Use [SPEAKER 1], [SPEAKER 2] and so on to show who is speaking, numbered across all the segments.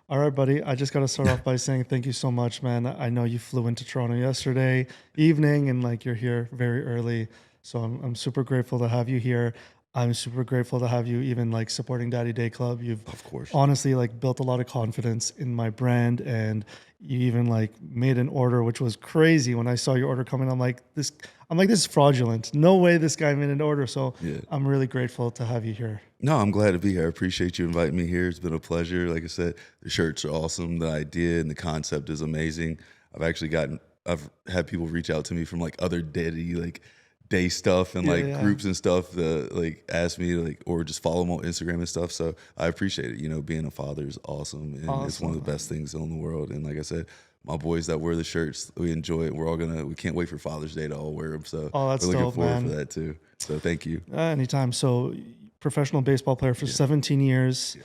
[SPEAKER 1] All right, buddy. I just got to start off by saying thank you so much, man. I know you flew into Toronto yesterday evening and like you're here very early. So I'm super grateful to have you here. I'm super grateful to have you even like supporting Daddy Day Club. You've
[SPEAKER 2] Of course.
[SPEAKER 1] honestly like built a lot of confidence in my brand, and you even like made an order which was crazy. When I saw your order coming, this is fraudulent. No way this guy made an order. So
[SPEAKER 2] Yeah.
[SPEAKER 1] I'm really grateful to have you here.
[SPEAKER 2] No, I'm glad to be here. I appreciate you inviting me here. It's been a pleasure. Like I said, the shirts are awesome. The idea and the concept is amazing. I've had people reach out to me from like other day stuff and
[SPEAKER 1] Yeah,
[SPEAKER 2] like
[SPEAKER 1] yeah.
[SPEAKER 2] groups and stuff that like ask me like or just follow them on Instagram and stuff. So I appreciate it. Being a father is awesome and it's one of the
[SPEAKER 1] Awesome.
[SPEAKER 2] best things in the world. And like I said, my boys that wear the shirts, we enjoy it. We can't wait for Father's Day to all wear them. So
[SPEAKER 1] Oh,
[SPEAKER 2] we're
[SPEAKER 1] that's
[SPEAKER 2] looking
[SPEAKER 1] dope,
[SPEAKER 2] forward for
[SPEAKER 1] man.
[SPEAKER 2] that too. So thank you.
[SPEAKER 1] Anytime. So, professional baseball player for
[SPEAKER 2] Yeah.
[SPEAKER 1] 17 years.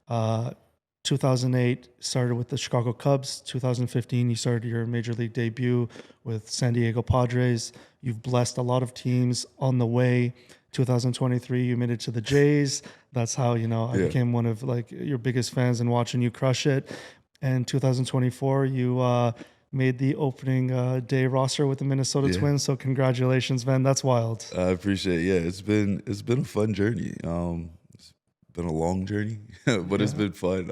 [SPEAKER 2] Yeah.
[SPEAKER 1] Uh, 2008 started with the Chicago Cubs. 2015 you started your major league debut with San Diego Padres. You've blessed a lot of teams on the way. 2023 you made it to the Jays. That's how I
[SPEAKER 2] Yeah.
[SPEAKER 1] became one of like your biggest fans and watching you crush it. And 2024 you made the opening day roster with the Minnesota
[SPEAKER 2] Yeah.
[SPEAKER 1] Twins. So congratulations, man. That's wild.
[SPEAKER 2] I appreciate it. Yeah, it's been a fun journey. It's been a long journey, but it's
[SPEAKER 1] Yeah.
[SPEAKER 2] been fun.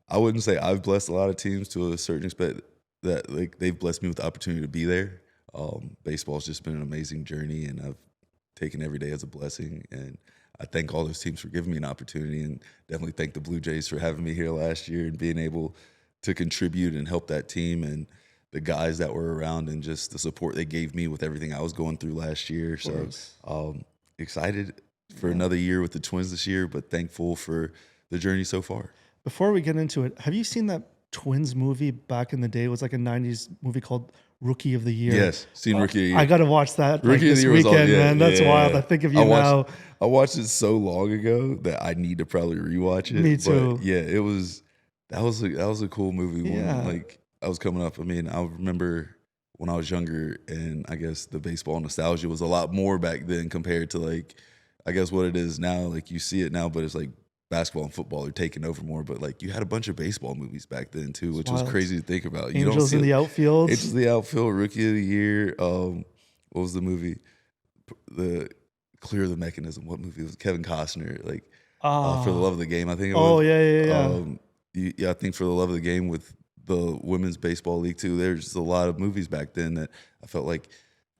[SPEAKER 2] I wouldn't say I've blessed a lot of teams to a certain extent that like they've blessed me with the opportunity to be there. Baseball's just been an amazing journey, and I've taken every day as a blessing. And I thank all those teams for giving me an opportunity, and definitely thank the Blue Jays for having me here last year and being able to contribute and help that team and the guys that were around and just the support they gave me with everything I was going through last year.
[SPEAKER 1] Of
[SPEAKER 2] So
[SPEAKER 1] course.
[SPEAKER 2] excited for
[SPEAKER 1] Yeah.
[SPEAKER 2] another year with the Twins this year, but thankful for the journey so far.
[SPEAKER 1] Before we get into it, have you seen that Twins movie back in the day? It was like a 90s movie called Rookie of the Year.
[SPEAKER 2] Yes, seen Rookie of the
[SPEAKER 1] I
[SPEAKER 2] Year.
[SPEAKER 1] got to watch that like
[SPEAKER 2] Rookie of the
[SPEAKER 1] this
[SPEAKER 2] Year was all
[SPEAKER 1] weekend,
[SPEAKER 2] yeah,
[SPEAKER 1] man.
[SPEAKER 2] yeah,
[SPEAKER 1] That's
[SPEAKER 2] yeah,
[SPEAKER 1] wild. I
[SPEAKER 2] yeah.
[SPEAKER 1] think of
[SPEAKER 2] I
[SPEAKER 1] you
[SPEAKER 2] watched
[SPEAKER 1] now.
[SPEAKER 2] I watched it so long ago that I need to probably rewatch
[SPEAKER 1] Me
[SPEAKER 2] it. But
[SPEAKER 1] too.
[SPEAKER 2] yeah, that was a cool movie when
[SPEAKER 1] Yeah.
[SPEAKER 2] like I was coming up. I mean, I remember when I was younger and I guess the baseball nostalgia was a lot more back then compared to like I guess what it is now. Like you see it now, but it's like basketball and football are taking over more. But like you had a bunch of baseball movies back then too,
[SPEAKER 1] It's
[SPEAKER 2] which was
[SPEAKER 1] wild.
[SPEAKER 2] crazy to think about. You don't
[SPEAKER 1] Angels
[SPEAKER 2] see
[SPEAKER 1] in
[SPEAKER 2] it.
[SPEAKER 1] the outfield.
[SPEAKER 2] It's the outfield rookie of the year. What was the movie? The Clear the Mechanism. What movie was it? Kevin Costner? Like For the
[SPEAKER 1] Ah.
[SPEAKER 2] Love of the Game, I think it
[SPEAKER 1] Oh,
[SPEAKER 2] was.
[SPEAKER 1] yeah, yeah, yeah.
[SPEAKER 2] Yeah, I think For the Love of the Game with the women's baseball league too. There's just a lot of movies back then that I felt like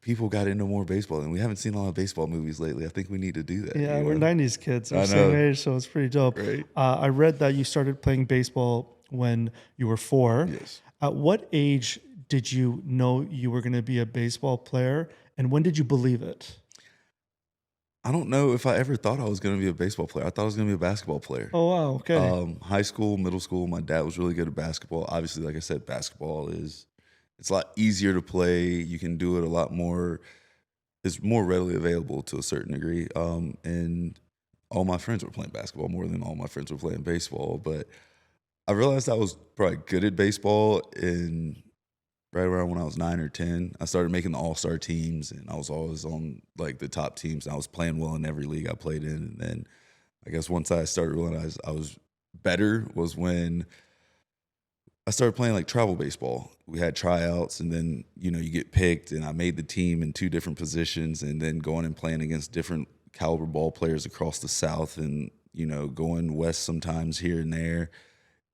[SPEAKER 2] people got into more baseball, and we haven't seen a lot of baseball movies lately. I think we need to do that.
[SPEAKER 1] Yeah,
[SPEAKER 2] You
[SPEAKER 1] we're
[SPEAKER 2] know?
[SPEAKER 1] 90s kids. We're
[SPEAKER 2] I
[SPEAKER 1] same
[SPEAKER 2] know,
[SPEAKER 1] age, so it's pretty dope.
[SPEAKER 2] right?
[SPEAKER 1] I read that you started playing baseball when you were 4.
[SPEAKER 2] Yes.
[SPEAKER 1] At what age did you know you were going to be a baseball player, and when did you believe it?
[SPEAKER 2] I don't know if I ever thought I was going to be a baseball player. I thought I was going to be a basketball player.
[SPEAKER 1] Oh, wow. Okay.
[SPEAKER 2] High school, middle school, my dad was really good at basketball. Obviously, like I said, basketball is it's a lot easier to play. You can do it a lot more. It's more readily available to a certain degree. And all my friends were playing basketball more than all my friends were playing baseball. But I realized I was probably good at baseball in right around when I was 9 or 10. I started making the all-star teams, and I was always on like the top teams. And I was playing well in every league I played in. And then I guess once I started realizing I was better was when I started playing like travel baseball. We had tryouts, and then you get picked, and I made the team in 2 different positions, and then going and playing against different caliber ball players across the South, and going west sometimes here and there,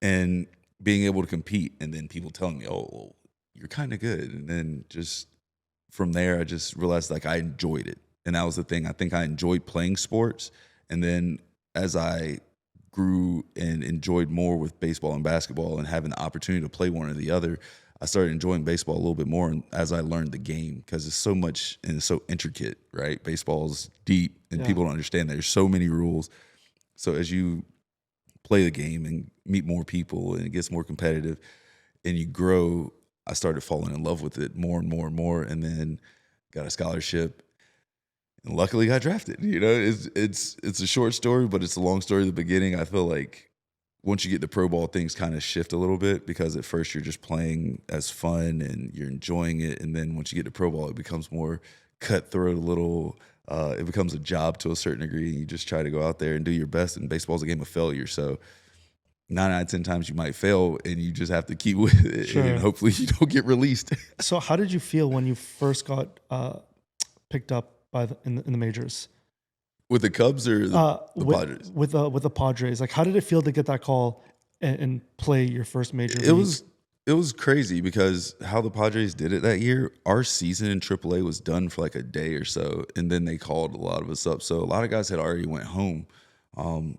[SPEAKER 2] and being able to compete, and then people telling me, "Oh, well, you're kind of good," and then just from there, I just realized like I enjoyed it, and that was the thing. I think I enjoyed playing sports, and then as I grew and enjoyed more with baseball and basketball and having the opportunity to play one or the other, I started enjoying baseball a little bit more and as I learned the game because it's so much and it's so intricate, right? Baseball's deep and
[SPEAKER 1] Yeah.
[SPEAKER 2] people don't understand that. There's so many rules. So as you play the game and meet more people and it gets more competitive and you grow, I started falling in love with it more and more and more, and then got a scholarship and luckily got drafted. It's a short story, but it's a long story at the beginning. I feel like once you get to pro ball, things kind of shift a little bit because at first you're just playing as fun and you're enjoying it, and then once you get to pro ball, it becomes more cutthroat, a little. It becomes a job to a certain degree, and you just try to go out there and do your best. And baseball's a game of failure, so 9 out of 10 times you might fail, and you just have to keep with it, and
[SPEAKER 1] Sure.
[SPEAKER 2] hopefully you don't get released.
[SPEAKER 1] So how did you feel when you first got picked up by in the majors?
[SPEAKER 2] With the Cubs or the
[SPEAKER 1] With
[SPEAKER 2] Padres?
[SPEAKER 1] with the Padres, like how did it feel to get that call and play your first major
[SPEAKER 2] It
[SPEAKER 1] league?
[SPEAKER 2] was it was crazy because how the Padres did it that year, our season in AAA was done for like a day or so, and then they called a lot of us up. So a lot of guys had already went home.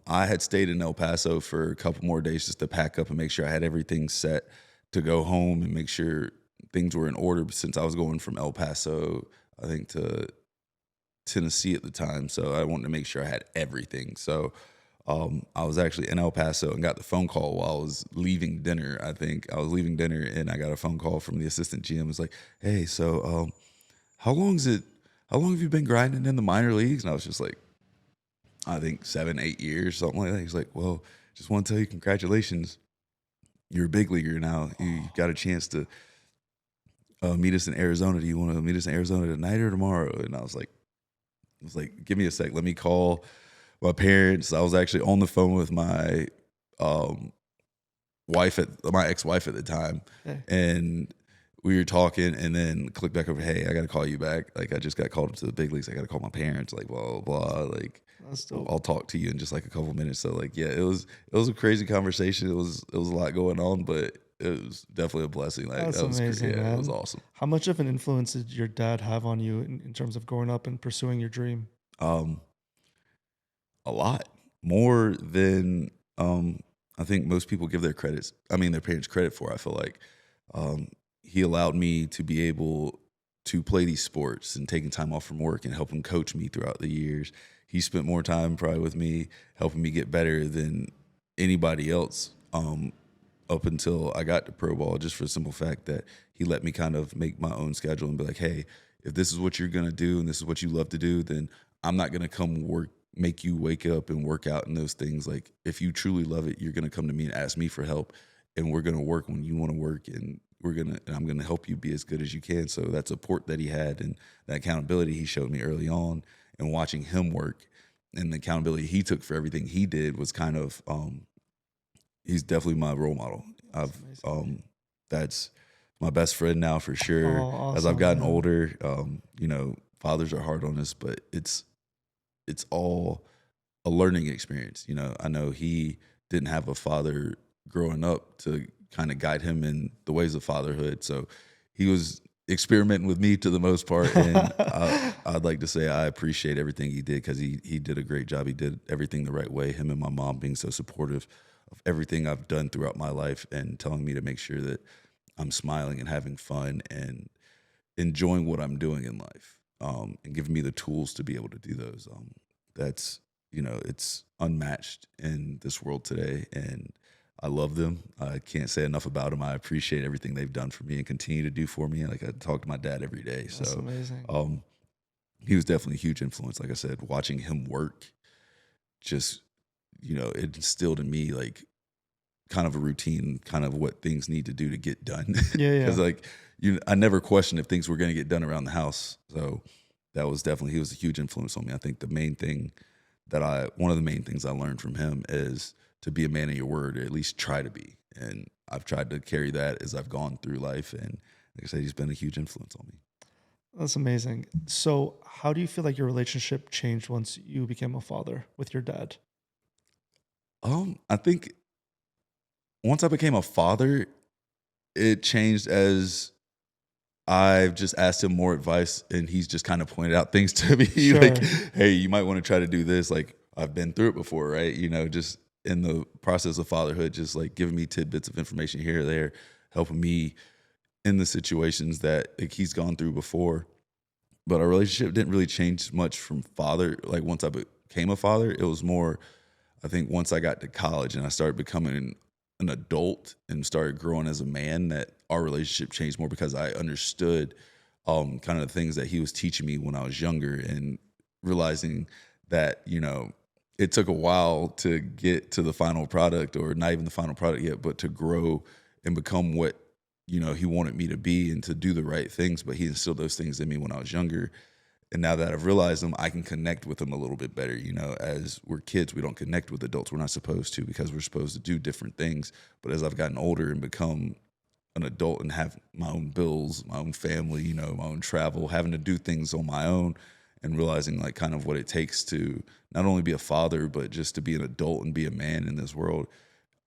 [SPEAKER 2] I had stayed in El Paso for a couple more days just to pack up and make sure I had everything set to go home and make sure things were in order since I was going from El Paso, I think, to Tennessee at the time. So I wanted to make sure I had everything. So I was actually in El Paso and got the phone call while I was leaving dinner. I think I was leaving dinner and I got a phone call from the assistant GM. It was like, "Hey, so how long is it? How long have you been grinding in the minor leagues?" And I was just like, "I think 7, 8 years, something like that." He's like, "Well, just want to tell you, congratulations. You're a big leaguer now. You got a chance to meet us in Arizona. Do you want to meet us in Arizona tonight or tomorrow?" And I was like, "Give me a sec. Let me call my parents." I was actually on the phone with my um, my ex-wife at the time,
[SPEAKER 1] Okay.
[SPEAKER 2] and we were talking, and then clicked back over. "Hey, I got to call you back. Like, I just got called up to the big leagues. I got to call my parents. Like, blah blah blah. Like,
[SPEAKER 1] That's dope.
[SPEAKER 2] I'll talk to you in just like a couple minutes." So, like, yeah, it was a crazy conversation. It was a lot going on, but it was definitely a blessing. Like,
[SPEAKER 1] That's
[SPEAKER 2] that was great.
[SPEAKER 1] amazing,
[SPEAKER 2] Yeah, it was
[SPEAKER 1] man.
[SPEAKER 2] awesome.
[SPEAKER 1] How much of an influence did your dad have on you in terms of growing up and pursuing your dream?
[SPEAKER 2] Um, a lot more than I think most people give their parents credit for. I feel like um, he allowed me to be able to play these sports and taking time off from work and helping coach me throughout the years. He spent more time probably with me, helping me get better than anybody else. Up until I got to pro ball, just for the simple fact that he let me kind of make my own schedule and be like, "Hey, if this is what you're gonna do and this is what you love to do, then I'm not gonna come make you wake up and work out and those things. Like, if you truly love it, you're gonna come to me and ask me for help, and we're gonna work when you want to work, and I'm gonna help you be as good as you can." So that support that he had and that accountability he showed me early on, and watching him work and the accountability he took for everything he did was kind of he's definitely my role model.
[SPEAKER 1] That's
[SPEAKER 2] I've
[SPEAKER 1] amazing.
[SPEAKER 2] That's my best friend now for
[SPEAKER 1] Oh,
[SPEAKER 2] sure. As I've
[SPEAKER 1] awesome,
[SPEAKER 2] gotten
[SPEAKER 1] man.
[SPEAKER 2] older, fathers are hard on us, but it's all a learning experience. I know he didn't have a father growing up to kind of guide him in the ways of fatherhood, so he was experimenting with me to the most part, and I'd like to say I appreciate everything he did because he did a great job. He did everything the right way. Him and my mom being so supportive of everything I've done throughout my life and telling me to make sure that I'm smiling and having fun and enjoying what I'm doing in life, and giving me the tools to be able to do those. That's it's unmatched in this world today, and I love them. I can't say enough about them. I appreciate everything they've done for me and continue to do for me. Like, I talk to my dad every day,
[SPEAKER 1] That's
[SPEAKER 2] so
[SPEAKER 1] amazing.
[SPEAKER 2] um, he was definitely a huge influence. Like I said, watching him work just it instilled in me like kind of a routine, kind of what things need to do to get done.
[SPEAKER 1] Yeah,
[SPEAKER 2] Because
[SPEAKER 1] yeah.
[SPEAKER 2] like I never questioned if things were going to get done around the house. So he was a huge influence on me. I think one of the main things I learned from him is to be a man of your word, or at least try to be. And I've tried to carry that as I've gone through life. And like I said, he's been a huge influence on me.
[SPEAKER 1] That's amazing. So, how do you feel like your relationship changed once you became a father with your dad?
[SPEAKER 2] I think once I became a father, it changed as I've just asked him more advice, and he's just kind of pointed out things to me like,
[SPEAKER 1] Sure.
[SPEAKER 2] "Hey, you might want to try to do this." Like, I've been through it before, right? Just in the process of fatherhood, just like giving me tidbits of information here or there, helping me in the situations that like he's gone through before. But our relationship didn't really change much from father. Like, once I became a father, it was more, I think, once I got to college and I started becoming an adult and started growing as a man, that our relationship changed more because I understood kind of the things that he was teaching me when I was younger, and realizing that it took a while to get to the final product, or not even the final product yet, but to grow and become what he wanted me to be and to do the right things. But he instilled those things in me when I was younger, And now that I've realized them, I can connect with them a little bit better. You know, as we're kids, we don't connect with adults. We're not supposed to, because we're supposed to do different things. But as I've gotten older and become an adult and have my own bills, my own family, you know, my own travel, having to do things on my own, and realizing like kind of what it takes to not only be a father, but just to be an adult and be a man in this world.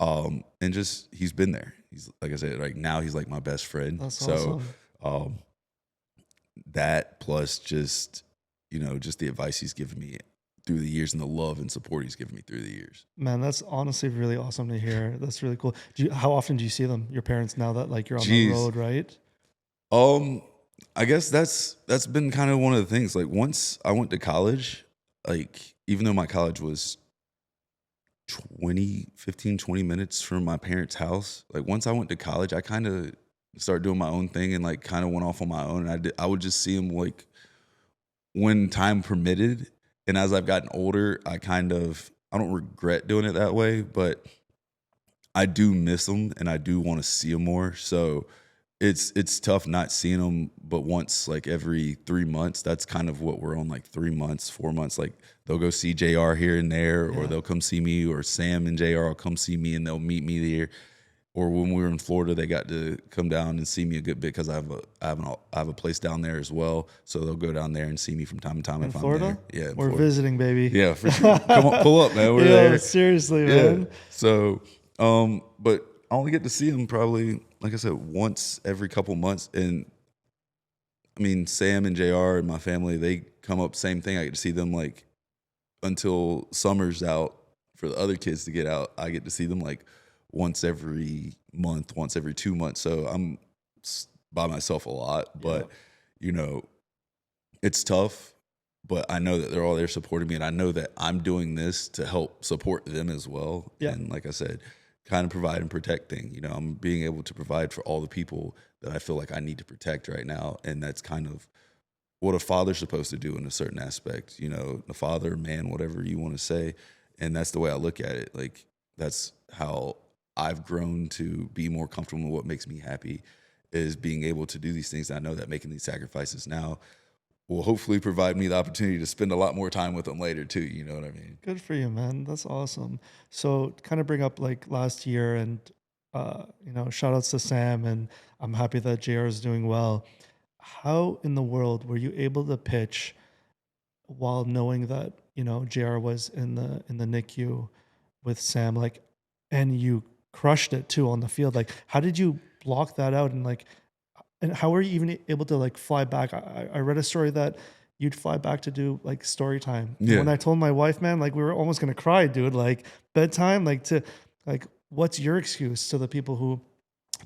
[SPEAKER 2] And just, he's been there. He's, like I said, like now he's like my best friend.
[SPEAKER 1] That's
[SPEAKER 2] So
[SPEAKER 1] awesome.
[SPEAKER 2] um, that plus just, you know, just the advice he's given me through the years and the love and support he's given me through the years.
[SPEAKER 1] Man, that's honestly really awesome to hear. That's really cool. How often do you see them, your parents, now that like you're on the
[SPEAKER 2] Jeez.
[SPEAKER 1] road, right?
[SPEAKER 2] Um, I guess that's been kind of one of the things. Like once I went to college, like even though my college was 20 minutes from my parents' house, like once I went to college, I kind of started doing my own thing and like kind of went off on my own. And I would just see them like when time permitted. And as I've gotten older, I don't regret doing it that way, but I do miss them and I do want to see them more. So it's tough not seeing them, but once like every 3 months, that's kind of what we're on, like 3 months, 4 months. Like they'll go see JR here and there, or
[SPEAKER 1] Yeah.
[SPEAKER 2] they'll come see me, or Sam and JR will come see me and they'll meet me there. Or when we were in Florida, they got to come down and see me a good bit because I have a place down there as well. So they'll go down there and see me from time to time
[SPEAKER 1] In
[SPEAKER 2] if I'm
[SPEAKER 1] Florida?
[SPEAKER 2] there. Yeah, in
[SPEAKER 1] We're
[SPEAKER 2] Florida.
[SPEAKER 1] visiting, baby.
[SPEAKER 2] Yeah, for sure. Come on, pull up, man. We're
[SPEAKER 1] Yo,
[SPEAKER 2] there.
[SPEAKER 1] seriously,
[SPEAKER 2] Yeah.
[SPEAKER 1] man.
[SPEAKER 2] So, but I only get to see them probably, like I said, once every couple months. And I mean, Sam and JR and my family, they come up, same thing. I get to see them like until summer's out for the other kids to get out. I get to see them like once every month, once every 2 months. So I'm by myself a lot, but you know, it's tough, but I know that they're all there supporting me, and I know that I'm doing this to help support them as well.
[SPEAKER 1] Yeah.
[SPEAKER 2] And like I said, kind of provide and protect thing. You know, I'm being able to provide for all the people that I feel like I need to protect right now, and that's kind of what a father's supposed to do in a certain aspect. You know, the father, man, whatever you want to say, and that's the way I look at it. Like that's how I've grown to be more comfortable with what makes me happy, is being able to do these things. I know that making these sacrifices now will hopefully provide me the opportunity to spend a lot more time with them later too. You know what I mean?
[SPEAKER 1] Good for you, man. That's awesome. So kind of bring up like last year and shout outs to Sam, and I'm happy that JR is doing well. How in the world were you able to pitch while knowing that, JR was in the NICU with Sam, like, and you crushed it too on the field? Like, how did you block that out? And how were you even able to like fly back? I read a story that you'd fly back to do like story time. And when
[SPEAKER 2] Yeah.
[SPEAKER 1] I told my wife, man, like we were almost gonna cry, dude. Like bedtime, what's your excuse to the people who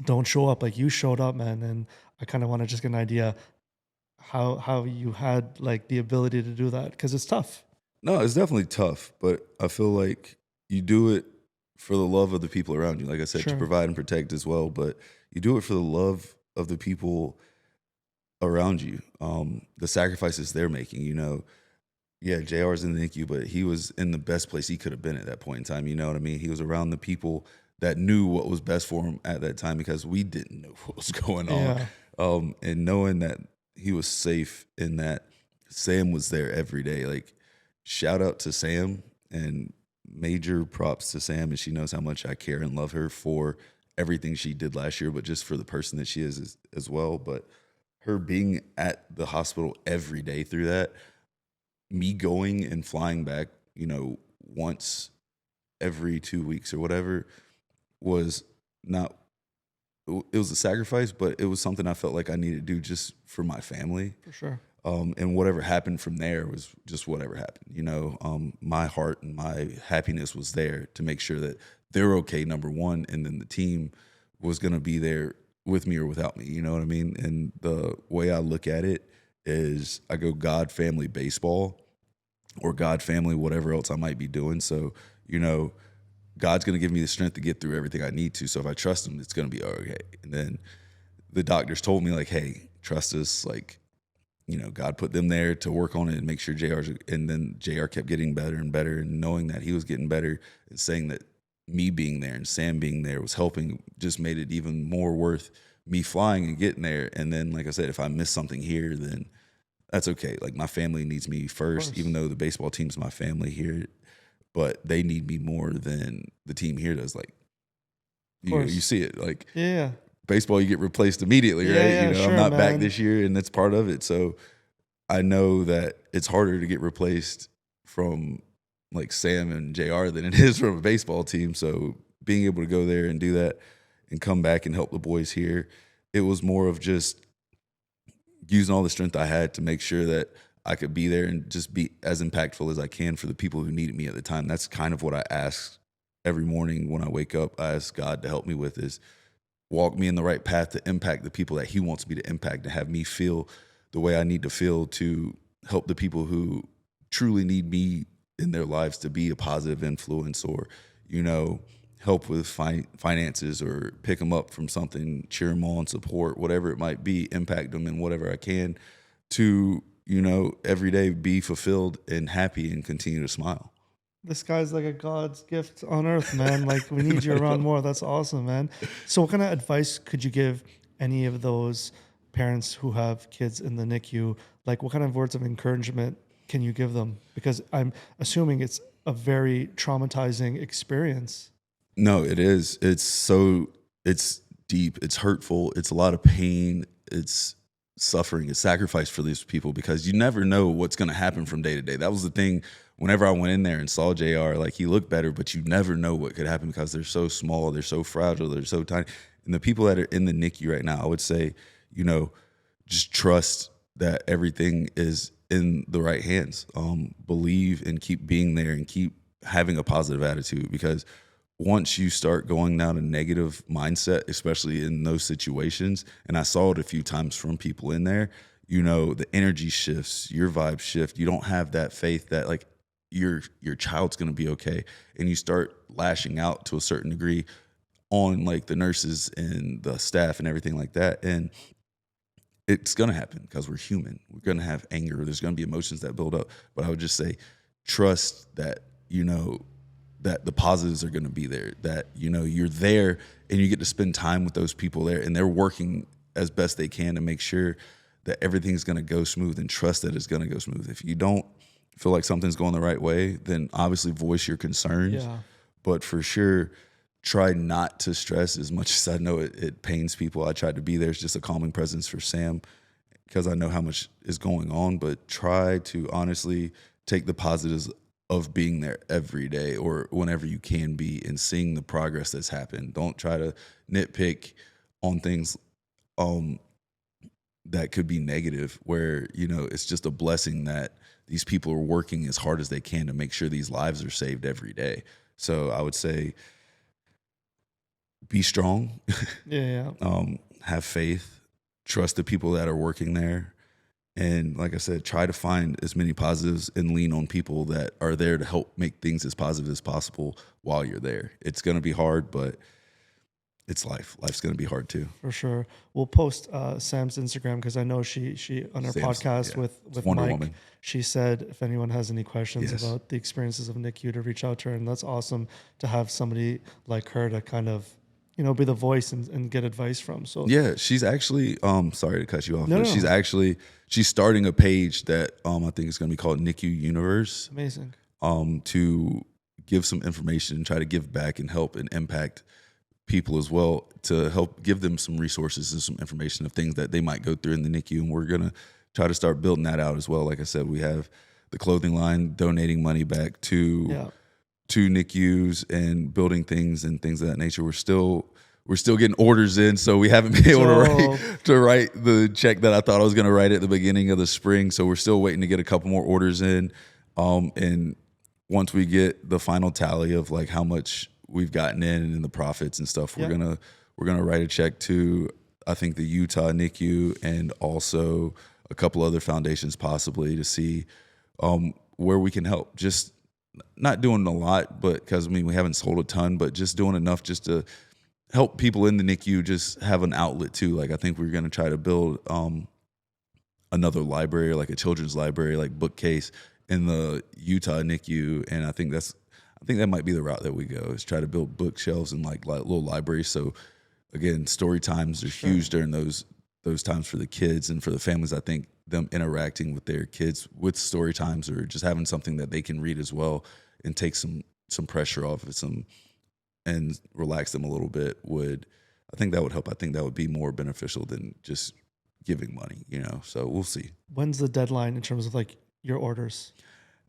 [SPEAKER 1] don't show up? Like you showed up, man, and I kind of want to just get an idea how you had like the ability to do that, because it's tough.
[SPEAKER 2] No, it's definitely tough, but I feel like you do it for the love of the people around you. Like I said, to
[SPEAKER 1] Sure.
[SPEAKER 2] provide and protect as well, but you do it for the love of the people around you. The sacrifices they're making, you know. Yeah, JR's in the NICU, but he was in the best place he could have been at that point in time. You know what I mean? He was around the people that knew what was best for him at that time, because we didn't know what was going on.
[SPEAKER 1] Yeah.
[SPEAKER 2] And knowing that he was safe and that Sam was there every day, like shout out to Sam and major props to Sam. And she knows how much I care and love her for everything she did last year, but just for the person that she is as well. But her being at the hospital every day through that, me going and flying back, you know, once every 2 weeks or whatever, was not, it was a sacrifice, but it was something I felt like I needed to do just for my family.
[SPEAKER 1] For sure.
[SPEAKER 2] And whatever happened from there was just whatever happened. You know, my heart and my happiness was there to make sure that they're okay, number one, and then the team was going to be there with me or without me. You know what I mean? And the way I look at it is I go God, family, baseball, or God, family, whatever else I might be doing. So, you know, God's going to give me the strength to get through everything I need to. So if I trust him, it's going to be okay. And then the doctors told me like, hey, trust us. Like, you know, God put them there to work on it and make sure and then JR kept getting better and better, and knowing that he was getting better and saying that me being there and Sam being there was helping just made it even more worth me flying and getting there. And then, like I said, if I miss something here, then that's okay. Like my family needs me
[SPEAKER 1] Of
[SPEAKER 2] first, even
[SPEAKER 1] course.
[SPEAKER 2] though the baseball team's my family here, but they need me more than the team here does. Like
[SPEAKER 1] Of
[SPEAKER 2] you
[SPEAKER 1] course.
[SPEAKER 2] see it like
[SPEAKER 1] Yeah.
[SPEAKER 2] baseball, you get replaced immediately,
[SPEAKER 1] Yeah,
[SPEAKER 2] right?
[SPEAKER 1] yeah,
[SPEAKER 2] I'm
[SPEAKER 1] sure,
[SPEAKER 2] not back
[SPEAKER 1] man.
[SPEAKER 2] this year, and that's part of it. So I know that it's harder to get replaced from like Sam and JR than it is from a baseball team. So being able to go there and do that and come back and help the boys here, it was more of just using all the strength I had to make sure that I could be there and just be as impactful as I can for the people who needed me at the time. That's kind of what I ask every morning when I wake up. I ask God to help me with is walk me in the right path to impact the people that he wants me to impact and have me feel the way I need to feel to help the people who truly need me in their lives to be a positive influence or, you know, help with finances or pick them up from something, cheer them on, support, whatever it might be, impact them in whatever I can to, every day be fulfilled and happy and continue to smile.
[SPEAKER 1] This guy's like a God's gift on earth, man. Like we need you
[SPEAKER 2] I
[SPEAKER 1] around
[SPEAKER 2] know.
[SPEAKER 1] more. That's awesome, man. So what kind of advice could you give any of those parents who have kids in the NICU? Like what kind of words of encouragement can you give them? Because I'm assuming it's a very traumatizing experience.
[SPEAKER 2] No, it is. It's deep, it's hurtful, it's a lot of pain, it's suffering, it's sacrifice for these people because you never know what's gonna happen from day to day. That was the thing whenever I went in there and saw JR, like he looked better, but you never know what could happen because they're so small, they're so fragile, they're so tiny. And the people that are in the NICU right now, I would say, you know, just trust that everything is in the right hands. Believe and keep being there and keep having a positive attitude because once you start going down a negative mindset, especially in those situations, and I saw it a few times from people in there, the energy shifts, your vibe shift. You don't have that faith that like your child's gonna be okay. And you start lashing out to a certain degree on like the nurses and the staff and everything like that. And it's going to happen because we're human. We're going to have anger. There's going to be emotions that build up. But I would just say, trust that, that the positives are going to be there, that, you're there and you get to spend time with those people there and they're working as best they can to make sure that everything's going to go smooth and trust that it's going to go smooth. If you don't feel like something's going the right way, then obviously voice your concerns.
[SPEAKER 1] Yeah.
[SPEAKER 2] But for sure, try not to stress as much as I know it pains people. I tried to be there as just a calming presence for Sam because I know how much is going on, but try to honestly take the positives of being there every day or whenever you can be and seeing the progress that's happened. Don't try to nitpick on things um, that could be negative where, it's just a blessing that these people are working as hard as they can to make sure these lives are saved every day. So I would say, be strong,
[SPEAKER 1] Yeah, yeah.
[SPEAKER 2] have faith, trust the people that are working there. And like I said, try to find as many positives and lean on people that are there to help make things as positive as possible while you're there. It's going to be hard, but it's life. Life's going to be hard too.
[SPEAKER 1] For sure. We'll post Sam's Instagram because I know she on her
[SPEAKER 2] Sam's,
[SPEAKER 1] podcast
[SPEAKER 2] yeah, it's
[SPEAKER 1] with
[SPEAKER 2] Wonder
[SPEAKER 1] Mike,
[SPEAKER 2] Woman.
[SPEAKER 1] she said if anyone has any questions
[SPEAKER 2] Yes.
[SPEAKER 1] about the experiences of NICU to reach out to her, and that's awesome to have somebody like her to kind of be the voice and get advice from. So
[SPEAKER 2] Yeah, she's actually sorry to cut you off,
[SPEAKER 1] no,
[SPEAKER 2] but
[SPEAKER 1] no, no.
[SPEAKER 2] she's starting a page that I think is going to be called NICU Universe
[SPEAKER 1] Amazing.
[SPEAKER 2] to give some information and try to give back and help and impact people as well to help give them some resources and some information of things that they might go through in the NICU. And we're going to try to start building that out as well. Like I said, we have the clothing line donating money back to
[SPEAKER 1] Yeah.
[SPEAKER 2] NICUs and building things and things of that nature. We're still getting orders in, so we haven't been able to
[SPEAKER 1] So
[SPEAKER 2] write the check that I thought I was going to write at the beginning of the spring. So we're still waiting to get a couple more orders in. And once we get the final tally of like how much we've gotten in and the profits and stuff,
[SPEAKER 1] yeah.
[SPEAKER 2] we're gonna write a check to I think the Utah NICU and also a couple other foundations possibly to see where we can help. Just not doing a lot, but because we haven't sold a ton, but just doing enough just to help people in the NICU just have an outlet too. Like I think we're gonna try to build another library, like a children's library, like bookcase in the Utah NICU, and I think that might be the route that we go is try to build bookshelves and like little libraries. So again, story times are
[SPEAKER 1] Sure.
[SPEAKER 2] huge during those those times for the kids and for the families. I think them interacting with their kids with story times or just having something that they can read as well and take some pressure off of some and relax them a little bit I think that would help. I think that would be more beneficial than just giving money, so we'll see.
[SPEAKER 1] When's the deadline in terms of like your orders?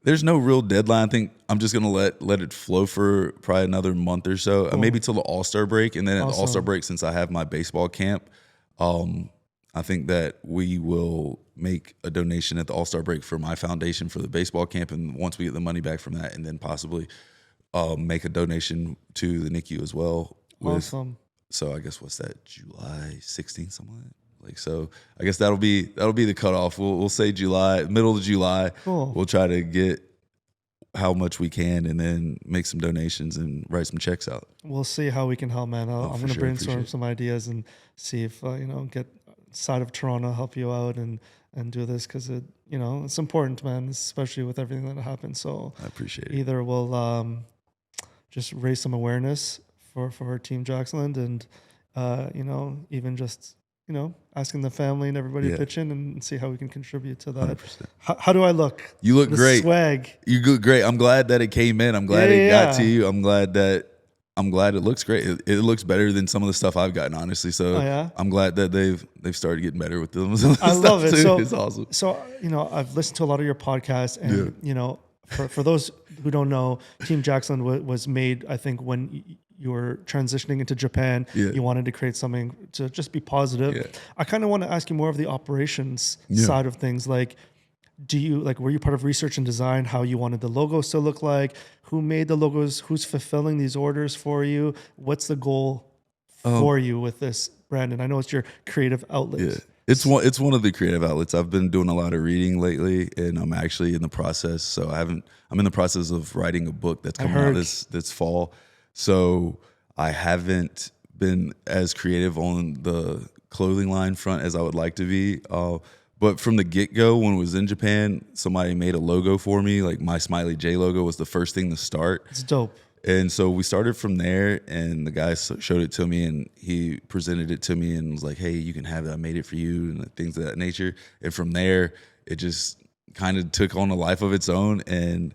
[SPEAKER 2] There's no real deadline. I think I'm just gonna let it flow for probably another month or so, maybe till the All-Star break, and then at the All-Star break, since I have my baseball camp, I think that we will make a donation at the All-Star break for my foundation for the baseball camp, and once we get the money back from that, and then possibly make a donation to the NICU as well.
[SPEAKER 1] Awesome.
[SPEAKER 2] So I guess what's that? July 16th, something like that. Like, so I guess that'll be the cutoff. We'll say July, middle of July.
[SPEAKER 1] Cool.
[SPEAKER 2] We'll try to get how much we can and then make some donations and write some checks out.
[SPEAKER 1] We'll see how we can help, man. I'm going to brainstorm some ideas and see if, get side of Toronto, help you out and do this. Cause it's important, man, especially with everything that happened. So
[SPEAKER 2] I appreciate it.
[SPEAKER 1] Either we'll, just raise some awareness for Team Jacksonland and, even just, asking the family and everybody to pitch in and see how we can contribute to that. How do I look?
[SPEAKER 2] You look great.
[SPEAKER 1] Swag.
[SPEAKER 2] You look great. I'm glad that it came in. I'm glad it got to you. I'm glad it looks great. It looks better than some of the stuff I've gotten, honestly. So I'm glad that they've started getting better with them.
[SPEAKER 1] I love it.
[SPEAKER 2] Too.
[SPEAKER 1] So
[SPEAKER 2] it's awesome.
[SPEAKER 1] So I've listened to a lot of your podcasts, and for those who don't know, Team Jackson was made, I think, when you were transitioning into Japan. You wanted to create something to just be positive. I kind of want to ask you more of the operations side of things. Like, were you part of research and design, how you wanted the logos to look like? Who made the logos? Who's fulfilling these orders for you? What's the goal for you with this brand? And I know it's your creative outlet.
[SPEAKER 2] Yeah. It's one of the creative outlets. I've been doing a lot of reading lately, and I'm actually in the process. So I'm in the process of writing a book that's coming out this fall. So I haven't been as creative on the clothing line front as I would like to be. But from the get-go, when I was in Japan, somebody made a logo for me. Like, my Smiley J logo was the first thing to start.
[SPEAKER 1] It's dope.
[SPEAKER 2] And so we started from there, and the guy showed it to me, and he presented it to me and was like, hey, you can have it. I made it for you, and things of that nature. And from there, it just kind of took on a life of its own. And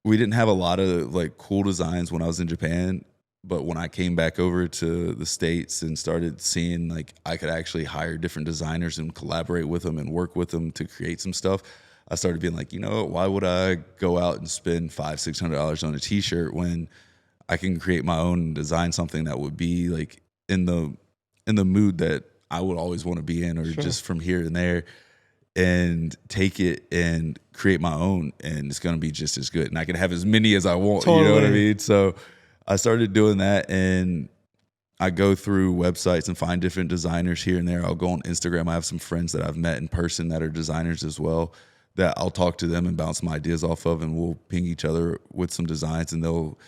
[SPEAKER 2] we didn't have a lot of like cool designs when I was in Japan. But when I came back over to the States and started seeing like I could actually hire different designers and collaborate with them and work with them to create some stuff, I started being like, why would I go out and spend $500-$600 on a T-shirt when I can create my own and design something that would be like in the mood that I would always want to be in, or just from here and there, and take it and create my own, and it's going to be just as good. And I can have as many as I want. Totally. You know what I mean? So I started doing that, and I go through websites and find different designers here and there. I'll go on Instagram. I have some friends that I've met in person that are designers as well, that I'll talk to them and bounce some ideas off of, and we'll ping each other with some designs, and they'll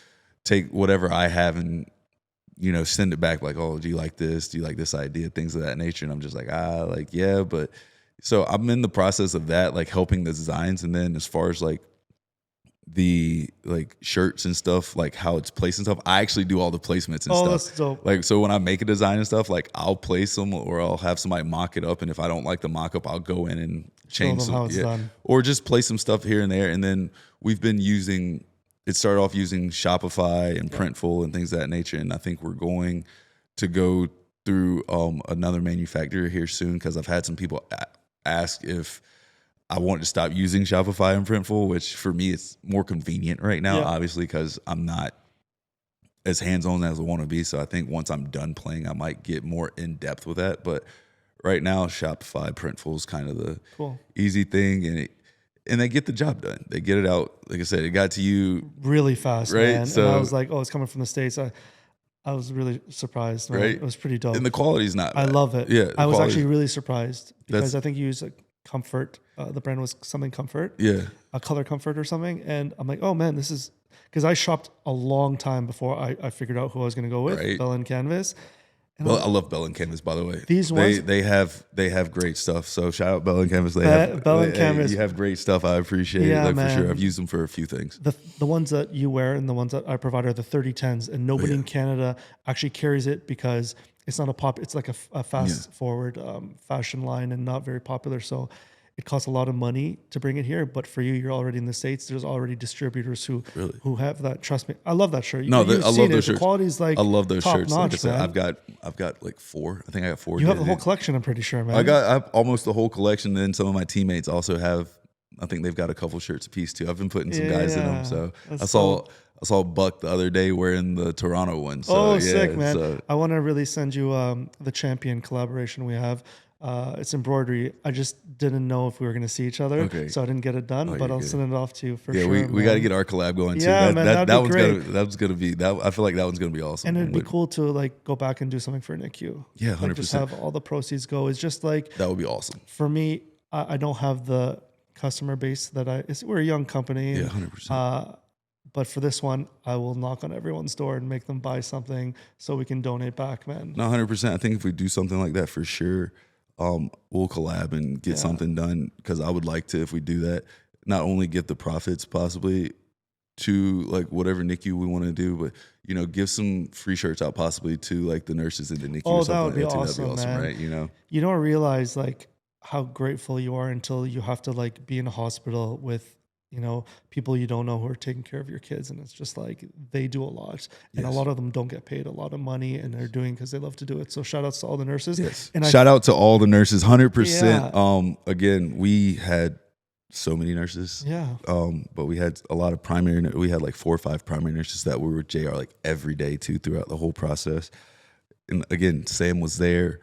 [SPEAKER 2] take whatever I have and, send it back like, oh, do you like this? Do you like this idea? Things of that nature. And I'm just like, yeah, but so I'm in the process of that, like helping the designs. And then as far as like the like shirts and stuff, like how it's placed and stuff, I actually do all the placements and stuff.
[SPEAKER 1] That's dope.
[SPEAKER 2] Like, so when I make a design and stuff, like I'll place them, or I'll have somebody mock it up. And if I don't like the mock up, I'll go in and change some,
[SPEAKER 1] done.
[SPEAKER 2] Or just place some stuff here and there. And then we've been it started off using Shopify and Printful and things of that nature. And I think we're going to go through another manufacturer here soon, because I've had some people ask if I wanted to stop using Shopify and Printful, which for me it's more convenient right now, obviously, because I'm not as hands-on as I want to be. So I think once I'm done playing, I might get more in depth with that. But right now, Shopify, Printful is kind of the easy thing, and they get the job done. They get it out. Like I said, it got to you
[SPEAKER 1] really fast,
[SPEAKER 2] right?
[SPEAKER 1] Man.
[SPEAKER 2] So
[SPEAKER 1] and I was like, oh, it's coming from the States. I was really surprised, man. Right? It was pretty dope.
[SPEAKER 2] And the quality's not bad.
[SPEAKER 1] I love it.
[SPEAKER 2] Yeah,
[SPEAKER 1] I was actually really surprised, because I think you use Comfort. The brand was something Comfort.
[SPEAKER 2] Yeah.
[SPEAKER 1] A Color Comfort or something. And I'm like, oh man, this is, because I shopped a long time before I figured out who I was going to go with, Bell and Canvas. And
[SPEAKER 2] Well, I love Bell and Canvas, by the way.
[SPEAKER 1] These ones,
[SPEAKER 2] They have great stuff. So shout out Bell and Canvas.
[SPEAKER 1] Bell and Canvas.
[SPEAKER 2] You have great stuff. I appreciate it,
[SPEAKER 1] Yeah,
[SPEAKER 2] like for sure.
[SPEAKER 1] man.
[SPEAKER 2] I've used them for a few things.
[SPEAKER 1] The ones that you wear and the ones that I provide are the 3010s, and nobody in Canada actually carries it because it's not a pop. It's like a fast forward fashion line and not very popular. So it costs a lot of money to bring it here. But for you, you're already in the States. There's already distributors who have that. Trust me, I love that shirt.
[SPEAKER 2] No,
[SPEAKER 1] You've
[SPEAKER 2] I
[SPEAKER 1] seen
[SPEAKER 2] love
[SPEAKER 1] it.
[SPEAKER 2] those
[SPEAKER 1] The
[SPEAKER 2] shirts.
[SPEAKER 1] quality's like
[SPEAKER 2] I love those
[SPEAKER 1] top
[SPEAKER 2] shirts.
[SPEAKER 1] notch,
[SPEAKER 2] Like I said,
[SPEAKER 1] man.
[SPEAKER 2] I've got like 4. I think I got 4.
[SPEAKER 1] You have the whole collection, I'm pretty sure, man.
[SPEAKER 2] I have almost the whole collection. Then some of my teammates also have. I think they've got a couple shirts a piece too. I've been putting some guys in them. So
[SPEAKER 1] That's
[SPEAKER 2] I saw Buck the other day wearing the Toronto one. So,
[SPEAKER 1] oh,
[SPEAKER 2] yeah,
[SPEAKER 1] sick, man.
[SPEAKER 2] So,
[SPEAKER 1] I want to really send you the champion collaboration we have. It's embroidery. I just didn't know if we were going to see each other,
[SPEAKER 2] Okay.
[SPEAKER 1] so I didn't get it done, but I'll send it off to you for
[SPEAKER 2] yeah,
[SPEAKER 1] sure.
[SPEAKER 2] we got to get our collab going too.
[SPEAKER 1] Yeah, man, that'd be great.
[SPEAKER 2] That was gonna be that. I feel like that one's gonna be awesome.
[SPEAKER 1] And it'd be cool to like go back and do something for NICU.
[SPEAKER 2] Yeah, 100%.
[SPEAKER 1] Like just have all the proceeds go. It's just like
[SPEAKER 2] That would be awesome.
[SPEAKER 1] for me, I don't have the customer base that we're a young company.
[SPEAKER 2] Yeah, 100%.
[SPEAKER 1] But for this one, I will knock on everyone's door and make them buy something so we can donate back, man.
[SPEAKER 2] No, 100%. I think if we do something like that for sure, we'll collab and get something done. Because I would like to, if we do that, not only get the profits possibly to like whatever NICU we want to do, but give some free shirts out possibly to like the nurses in the NICU.
[SPEAKER 1] Oh,
[SPEAKER 2] or something
[SPEAKER 1] that would be
[SPEAKER 2] like that,
[SPEAKER 1] awesome,
[SPEAKER 2] that'd be awesome,
[SPEAKER 1] man.
[SPEAKER 2] right?
[SPEAKER 1] You don't realize like how grateful you are until you have to like be in a hospital with people you don't know who are taking care of your kids, and it's just like they do a lot, and a lot of them don't get paid a lot of money, and they're doing because they love to do it. So shout outs to all the nurses.
[SPEAKER 2] Yes.
[SPEAKER 1] And
[SPEAKER 2] shout out to all the nurses, 100%. Again, we had so many nurses.
[SPEAKER 1] Yeah.
[SPEAKER 2] But we had a lot of we had like 4 or 5 primary nurses that were with JR like every day too throughout the whole process. And again, Sam was there.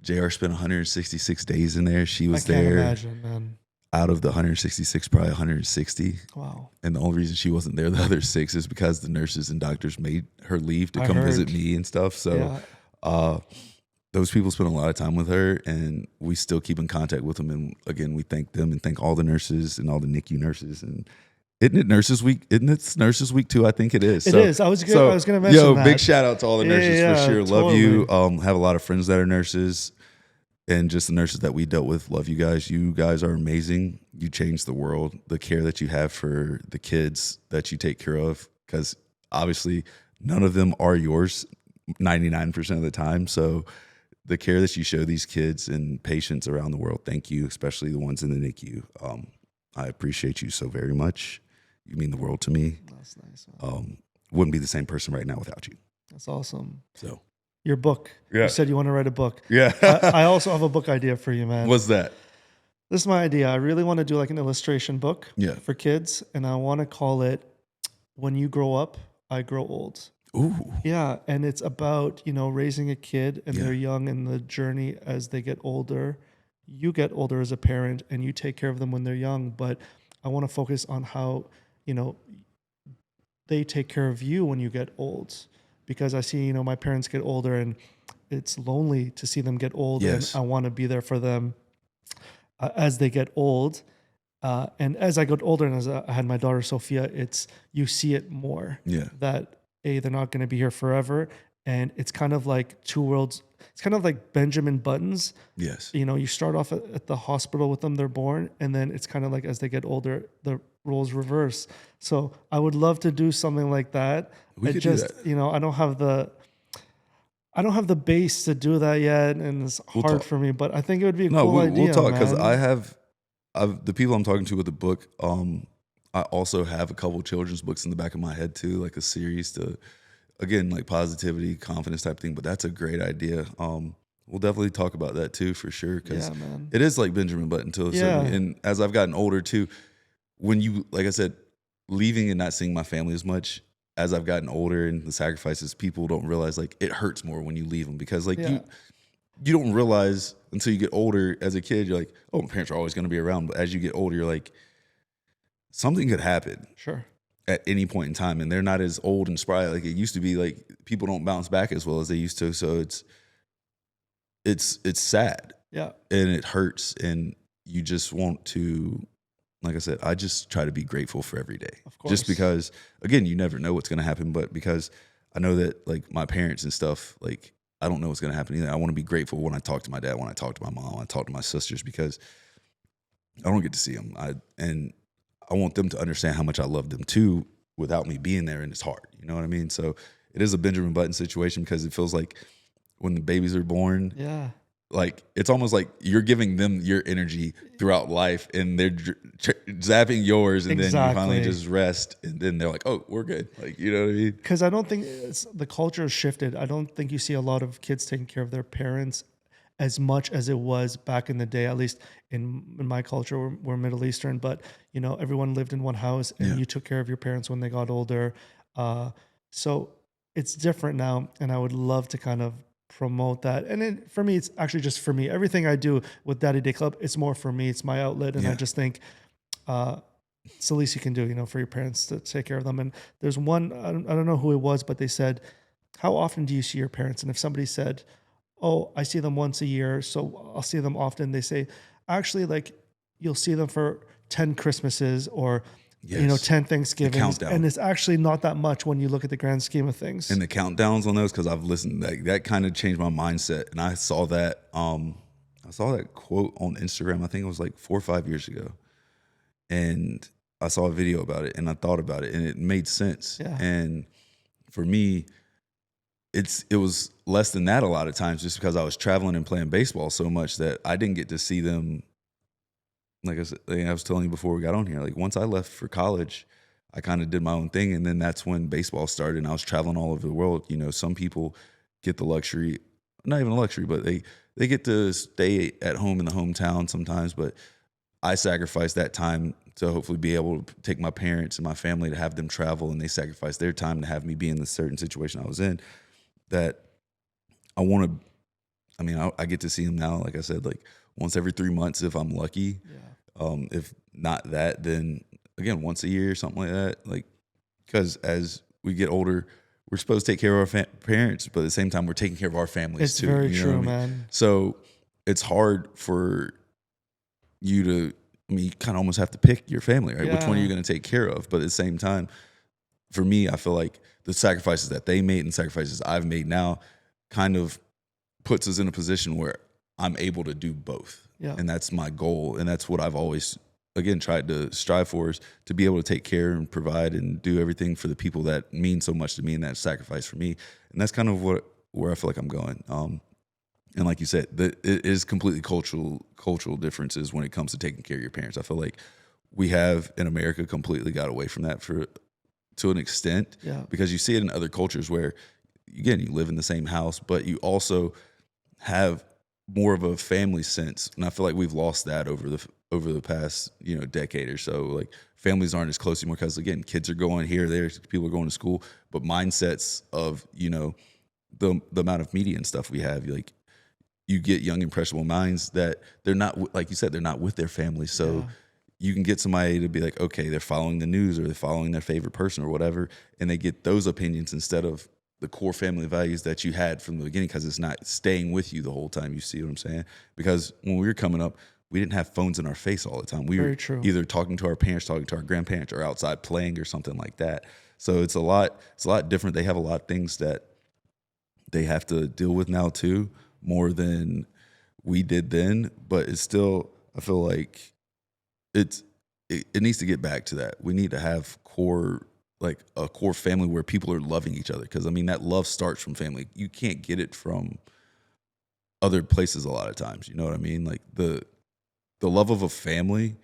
[SPEAKER 2] JR spent 166 days in there. She was
[SPEAKER 1] I can't
[SPEAKER 2] there.
[SPEAKER 1] imagine, man.
[SPEAKER 2] Out of the 166, probably 160.
[SPEAKER 1] Wow.
[SPEAKER 2] And the only reason she wasn't there the other 6 is because the nurses and doctors made her leave to come visit me and stuff. So those people spent a lot of time with her, and we still keep in contact with them. And again, we thank them and thank all the nurses and all the NICU nurses. And isn't it Nurses Week? Isn't it Nurses Week too? I think it is.
[SPEAKER 1] It is. I was going to mention that.
[SPEAKER 2] Big shout out to all the nurses for sure.
[SPEAKER 1] Totally.
[SPEAKER 2] Love you. Have a lot of friends that are nurses. And just the nurses that we dealt with, love you guys. You guys are amazing. You changed the world. The care that you have for the kids that you take care of, because obviously none of them are yours 99% of the time. So the care that you show these kids and patients around the world, thank you, especially the ones in the NICU. I appreciate you so very much. You mean the world to me.
[SPEAKER 1] That's nice, man.
[SPEAKER 2] Wouldn't be the same person right now without you.
[SPEAKER 1] That's awesome.
[SPEAKER 2] So.
[SPEAKER 1] Your book.
[SPEAKER 2] Yeah.
[SPEAKER 1] You said you want to write a book.
[SPEAKER 2] Yeah.
[SPEAKER 1] I also have a book idea for you, man.
[SPEAKER 2] What's that?
[SPEAKER 1] This is my idea. I really want to do like an illustration book for kids, and I want to call it "When You Grow Up, I Grow Old."
[SPEAKER 2] Ooh.
[SPEAKER 1] Yeah, and it's about raising a kid, and they're young in the journey as they get older. You get older as a parent, and you take care of them when they're young. But I want to focus on how they take care of you when you get old. Because I see, my parents get older, and it's lonely to see them get old.
[SPEAKER 2] Yes.
[SPEAKER 1] And I want to be there for them as they get old. And as I got older, and as I had my daughter Sophia, you see it more.
[SPEAKER 2] Yeah.
[SPEAKER 1] That they're not going to be here forever, and it's kind of like 2 worlds. It's kind of like Benjamin Buttons.
[SPEAKER 2] Yes.
[SPEAKER 1] You start off at the hospital with them; they're born, and then it's kind of like as they get older, the roles reverse. So I would love to do something like that.
[SPEAKER 2] We could do that.
[SPEAKER 1] I don't have the base to do that yet, and it's hard for me. But I think it would be a cool idea.
[SPEAKER 2] We'll talk, because
[SPEAKER 1] man.
[SPEAKER 2] I've the people I'm talking to with the book. I also have a couple children's books in the back of my head too, like a series to, again, like positivity, confidence type thing. But that's a great idea. We'll definitely talk about that too for sure, because it is like Benjamin Button to a certain. And as I've gotten older too, when you, like I said, leaving and not seeing my family as much. As I've gotten older and the sacrifices, people don't realize like it hurts more when you leave them, because like you don't realize until you get older. As a kid, you're like, oh, my parents are always going to be around. But as you get older, you're like, something could happen at any point in time, and they're not as old and spry like it used to be. Like people don't bounce back as well as they used to. So it's sad, and it hurts, and you just want to. Like I said, I just try to be grateful for every day. Of course. Just because, again, you never know what's going to happen. But because I know that, like, my parents and stuff, like, I don't know what's going to happen either. I want to be grateful when I talk to my dad, when I talk to my mom, when I talk to my sisters, because I don't get to see them. And I want them to understand how much I love them too without me being there, and it's hard. You know what I mean? So it is a Benjamin Button situation, because it feels like when the babies are born,
[SPEAKER 1] Yeah.
[SPEAKER 2] like it's almost like you're giving them your energy throughout life, and they're zapping yours, and then you finally
[SPEAKER 1] Exactly.
[SPEAKER 2] just rest, and then they're like, "Oh, we're good." Like, you know what I mean?
[SPEAKER 1] Because I don't think the culture has shifted. I don't think you see a lot of kids taking care of their parents as much as it was back in the day. At least in my culture, we're Middle Eastern, but everyone lived in one house, and
[SPEAKER 2] Yeah,
[SPEAKER 1] you took care of your parents when they got older. Uh, so it's different now, and I would love to kind of promote that. And for me, it's actually just for me. Everything I do with Daddy Day Club, it's more for me. It's my outlet, and I
[SPEAKER 2] yeah,
[SPEAKER 1] just think. Uh, it's the least you can do, for your parents to take care of them. And there's one, I don't know who it was, but they said, how often do you see your parents? And if somebody said, oh, I see them once a year, so I'll see them often, they say, actually, like, you'll see them for 10 Christmases or,
[SPEAKER 2] yes.
[SPEAKER 1] 10
[SPEAKER 2] The
[SPEAKER 1] Thanksgivings. And
[SPEAKER 2] countdown.
[SPEAKER 1] it's actually not that much when you look at the grand scheme of things.
[SPEAKER 2] And the countdowns on those, because I've listened, that kind of changed my mindset. And I saw that quote on Instagram. I think it was like 4 or 5 years ago, and I saw a video about it, and I thought about it, and it made sense.
[SPEAKER 1] Yeah.
[SPEAKER 2] And for me, it was less than that a lot of times, just because I was traveling and playing baseball so much that I didn't get to see them. Like I said, like I was telling you before we got on here, like once I left for college, I kind of did my own thing, and then that's when baseball started, and I was traveling all over the world. Some people get the luxury, not even a luxury, but they get to stay at home in the hometown sometimes. But I sacrificed that time to hopefully be able to take my parents and my family, to have them travel, and they sacrificed their time to have me be in the certain situation I was in. That I want to. I mean, I get to see them now. Like I said, like once every 3 months if I'm lucky.
[SPEAKER 1] Yeah.
[SPEAKER 2] If not that, then again once a year or something like that. Like, because as we get older, we're supposed to take care of our parents, but at the same time, we're taking care of our families
[SPEAKER 1] It's
[SPEAKER 2] too.
[SPEAKER 1] very
[SPEAKER 2] You know what I
[SPEAKER 1] true,
[SPEAKER 2] mean?
[SPEAKER 1] man.
[SPEAKER 2] So it's hard for you to. I mean, you kind of almost have to pick your family, right? Which one are
[SPEAKER 1] Yeah.
[SPEAKER 2] you going to take care of? But at the same time, for me, I feel like the sacrifices that they made and sacrifices I've made now kind of puts us in a position where I'm able to do both.
[SPEAKER 1] Yeah.
[SPEAKER 2] And that's my goal. And that's what I've always, again, tried to strive for, is to be able to take care and provide and do everything for the people that mean so much to me and that sacrifice for me. And that's kind of where I feel like I'm going. And like you said, it is completely cultural differences when it comes to taking care of your parents. I feel like we have in America completely got away from that to an extent,
[SPEAKER 1] Yeah.
[SPEAKER 2] because you see it in other cultures where, again, you live in the same house, but you also have more of a family sense. And I feel like we've lost that over the past decade or so. Like, families aren't as close anymore, because again, kids are going here, there, people are going to school, but mindsets of the amount of media and stuff we have, like, you get young impressionable minds that they're not, like you said, they're not with their family. So
[SPEAKER 1] Yeah.
[SPEAKER 2] you can get somebody to be like, okay, they're following the news, or they're following their favorite person or whatever, and they get those opinions instead of the core family values that you had from the beginning, because it's not staying with you the whole time. You see what I'm saying? Because when we were coming up, we didn't have phones in our face all the time. We
[SPEAKER 1] Very
[SPEAKER 2] were
[SPEAKER 1] true.
[SPEAKER 2] either talking to our parents, talking to our grandparents, or outside playing or something like that. So it's a lot different. They have a lot of things that they have to deal with now too, more than we did then. But it's still, I feel like it needs to get back to that. We need to have like a core family where people are loving each other. Because I mean, that love starts from family. You can't get it from other places a lot of times. You know what I mean? Like the love of a family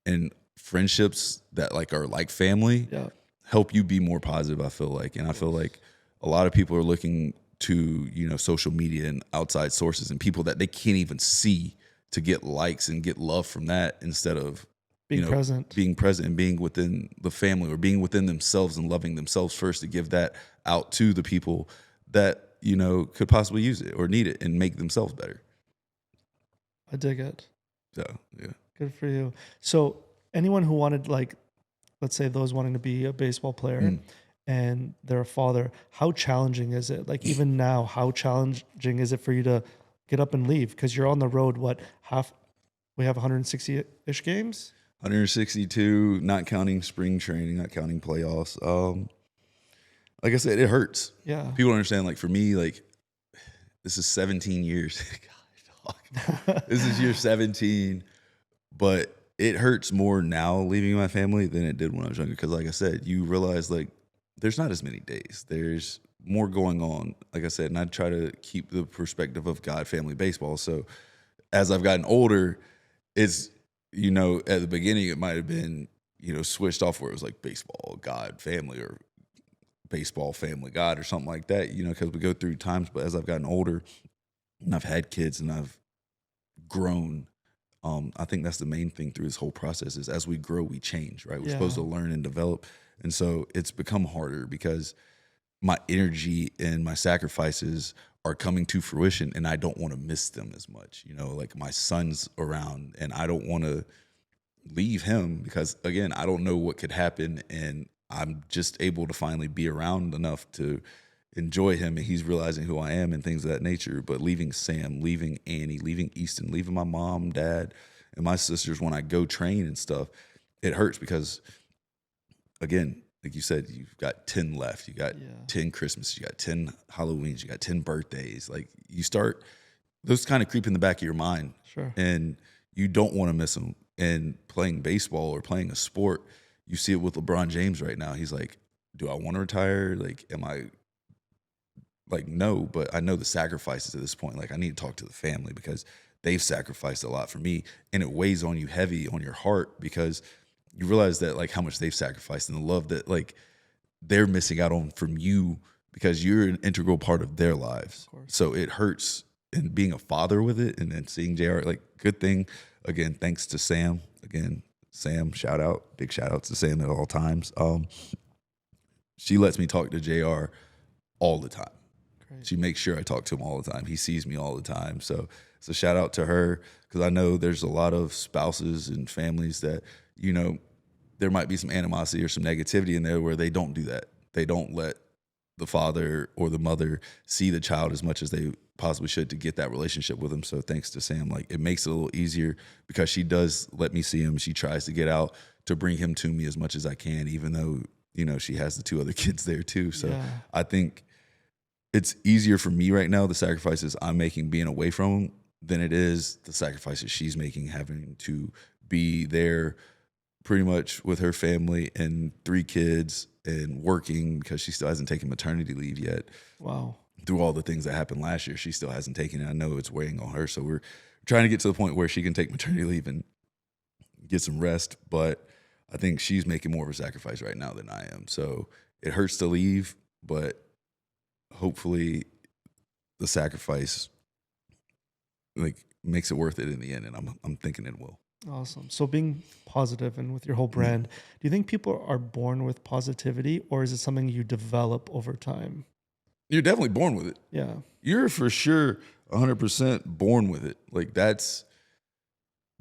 [SPEAKER 2] and friendships that like are like family
[SPEAKER 1] Yeah.
[SPEAKER 2] help you be more positive, I feel like. And I feel like a lot of people are looking to social media and outside sources and people that they can't even see to get likes and get love from that, instead of
[SPEAKER 1] Being present.
[SPEAKER 2] being present and being within the family, or being within themselves and loving themselves first, to give that out to the people that could possibly use it or need it and make themselves better.
[SPEAKER 1] I dig it.
[SPEAKER 2] So yeah.
[SPEAKER 1] Good for you. So anyone who wanted, like, let's say those wanting to be a baseball player and they're a father, how challenging is it? Like, even now, how challenging is it for you to get up and leave? Because you're on the road, we have 160-ish games?
[SPEAKER 2] 162, not counting spring training, not counting playoffs. Like I said, it hurts.
[SPEAKER 1] Yeah.
[SPEAKER 2] People don't understand. Like, for me, like, this is 17 years. God, dog. This is year 17, but it hurts more now leaving my family than it did when I was younger. Because, like I said, you realize like there's not as many days. There's more going on. Like I said, and I try to keep the perspective of God, family, baseball. So as I've gotten older, it's at the beginning it might have been switched off where it was like baseball, God, family, or baseball, family, God, or something like that. Because we go through times. But as I've gotten older and I've had kids and I've grown. I think that's the main thing through this whole process is as we grow, we change, right? We're supposed
[SPEAKER 1] Yeah.
[SPEAKER 2] to learn and develop. And so it's become harder because my energy and my sacrifices are coming to fruition and I don't want to miss them as much. Like my son's around and I don't want to leave him because, again, I don't know what could happen. And I'm just able to finally be around enough to enjoy him, and he's realizing who I am and things of that nature. But leaving Sam, leaving Annie, leaving Easton, leaving my mom, dad, and my sisters when I go train and stuff, it hurts because, again, like you said, you've got 10 left. You got
[SPEAKER 1] Yeah.
[SPEAKER 2] 10 Christmas, you got 10 Halloweens, you got 10 birthdays. Like you start, those kind of creep in the back of your mind,
[SPEAKER 1] Sure.
[SPEAKER 2] and you don't want to miss them. And playing baseball or playing a sport, you see it with LeBron James right now. He's like, do I want to retire? Like, am I like, no, but I know the sacrifices at this point. Like, I need to talk to the family because they've sacrificed a lot for me, and it weighs on you heavy on your heart because you realize that like how much they've sacrificed and the love that like they're missing out on from you because you're an integral part of their lives.
[SPEAKER 1] Of course.
[SPEAKER 2] So it hurts. And being a father with it, and then seeing JR, like, good thing. Again, thanks to Sam. Again, Sam, big shout out to Sam at all times. She lets me talk to JR all the time.
[SPEAKER 1] Great.
[SPEAKER 2] She makes sure I talk to him all the time. He sees me all the time. So it's a shout out to her because I know there's a lot of spouses and families that, there might be some animosity or some negativity in there where they don't do that. They don't let the father or the mother see the child as much as they possibly should to get that relationship with him. So thanks to Sam, like it makes it a little easier because she does let me see him. She tries to get out to bring him to me as much as I can, even though, she has the 2 other kids there too. So
[SPEAKER 1] Yeah.
[SPEAKER 2] I think it's easier for me right now, the sacrifices I'm making being away from him, than it is the sacrifices she's making having to be there pretty much with her family and 3 kids and working because she still hasn't taken maternity leave yet.
[SPEAKER 1] Wow.
[SPEAKER 2] Through all the things that happened last year, she still hasn't taken it. I know it's weighing on her. So we're trying to get to the point where she can take maternity leave and get some rest. But I think she's making more of a sacrifice right now than I am. So it hurts to leave, but hopefully the sacrifice like makes it worth it in the end. And I'm thinking it will.
[SPEAKER 1] Awesome. So being positive and with your whole brand, do you think people are born with positivity or is it something you develop over time?
[SPEAKER 2] You're definitely born with it.
[SPEAKER 1] Yeah.
[SPEAKER 2] You're for sure 100% born with it. Like that's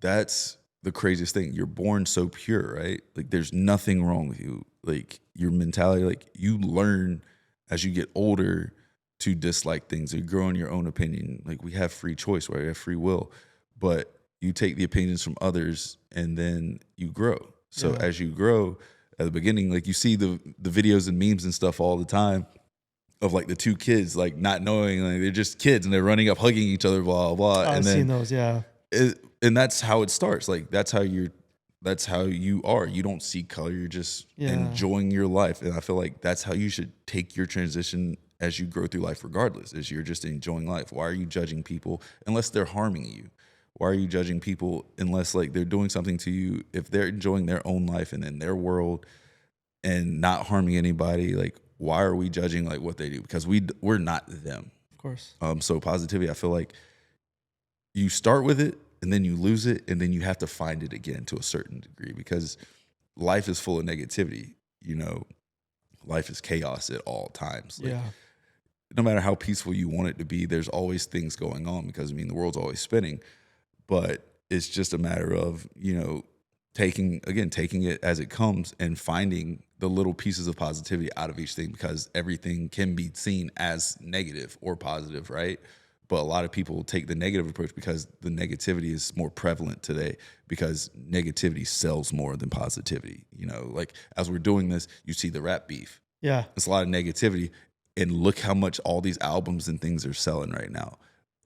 [SPEAKER 2] the craziest thing. You're born so pure, right? Like there's nothing wrong with you. Like your mentality, like you learn as you get older to dislike things. You grow in your own opinion. Like we have free choice, right? We have free will, but you take the opinions from others and then you grow. So
[SPEAKER 1] Yeah.
[SPEAKER 2] as you grow at the beginning, like you see the videos and memes and stuff all the time of like the 2 kids, like not knowing, like they're just kids and they're running up, hugging each other, blah, blah, blah.
[SPEAKER 1] I've
[SPEAKER 2] And
[SPEAKER 1] seen
[SPEAKER 2] then,
[SPEAKER 1] those. Yeah.
[SPEAKER 2] and that's how it starts. Like that's how you are. You don't see color. You're just
[SPEAKER 1] Yeah.
[SPEAKER 2] enjoying your life. And I feel like that's how you should take your transition as you grow through life, regardless, is you're just enjoying life. Why are you judging people unless they're harming you? Why are you judging people unless like they're doing something to you? If they're enjoying their own life and in their world and not harming anybody, like why are we judging like what they do? Because we're not them.
[SPEAKER 1] Of course.
[SPEAKER 2] So positivity, I feel like you start with it and then you lose it and then you have to find it again to a certain degree because life is full of negativity. Life is chaos at all times. Like,
[SPEAKER 1] Yeah.
[SPEAKER 2] no matter how peaceful you want it to be, there's always things going on because the world's always spinning. But it's just a matter of, taking it as it comes and finding the little pieces of positivity out of each thing because everything can be seen as negative or positive, right? But a lot of people take the negative approach because the negativity is more prevalent today because negativity sells more than positivity. Like as we're doing this, you see the rap beef.
[SPEAKER 1] Yeah.
[SPEAKER 2] It's a lot of negativity. and look how much all these albums and things are selling right now.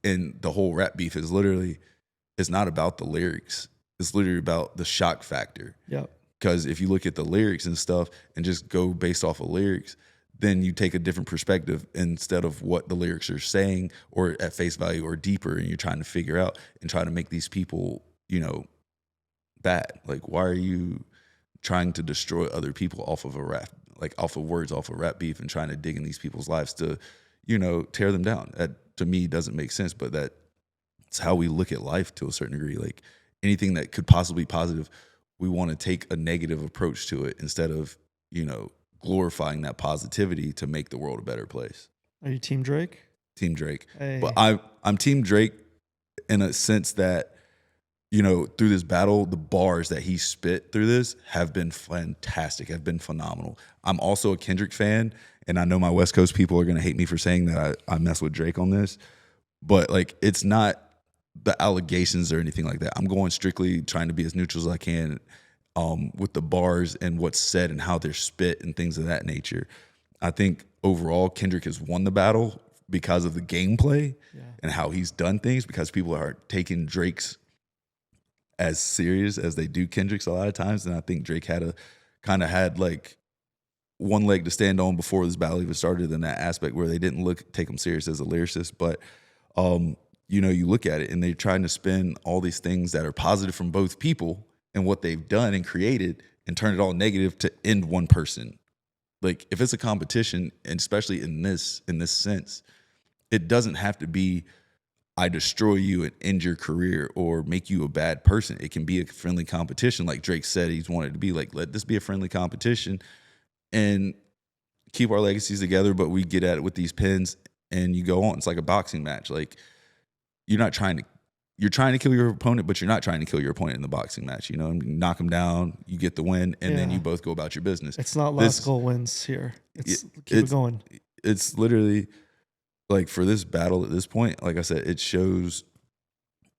[SPEAKER 2] And the whole rap beef is literally, it's not about the lyrics. It's literally about the shock factor.
[SPEAKER 1] Yep.
[SPEAKER 2] Because if you look at the lyrics and stuff and just go based off of lyrics, then you take a different perspective instead of what the lyrics are saying or at face value or deeper, and you're trying to figure out and try to make these people, bad. Like, why are you trying to destroy other people off of a rap, like off of words, off of rap beef, and trying to dig in these people's lives to, tear them down? That to me doesn't make sense, but that's how we look at life to a certain degree. Like anything that could possibly be positive, we want to take a negative approach to it instead of, glorifying that positivity to make the world a better place.
[SPEAKER 1] Are you Team Drake?
[SPEAKER 2] Team Drake.
[SPEAKER 1] Hey.
[SPEAKER 2] But I'm Team Drake in a sense that, through this battle, the bars that he spit through this have been fantastic, have been phenomenal. I'm also a Kendrick fan, and I know my West Coast people are going to hate me for saying that I mess with Drake on this, but like it's not the allegations or anything like that. I'm going strictly trying to be as neutral as I can with the bars and what's said and how they're spit and things of that nature. I think overall Kendrick has won the battle because of the gameplay and how he's done things, because people are taking Drake's as serious as they do Kendrick's a lot of times. And I think Drake had like one leg to stand on before this battle even started, in that aspect where they didn't take him serious as a lyricist. But you look at it and they're trying to spin all these things that are positive from both people and what they've done and created and turn it all negative to end one person. Like if it's a competition, and especially in this sense, it doesn't have to be I destroy you and end your career or make you a bad person. It can be a friendly competition. Like Drake said he's wanted to be, like, let this be a friendly competition and keep our legacies together, but we get at it with these pins and you go on. It's like a boxing match. Like you're trying to kill your opponent, but you're not trying to kill your opponent in the boxing match. You knock him down, you get the win, and then you both go about your business.
[SPEAKER 1] It's not last goal wins here. Keep it going.
[SPEAKER 2] It's literally like, for this battle at this point, like I said, it shows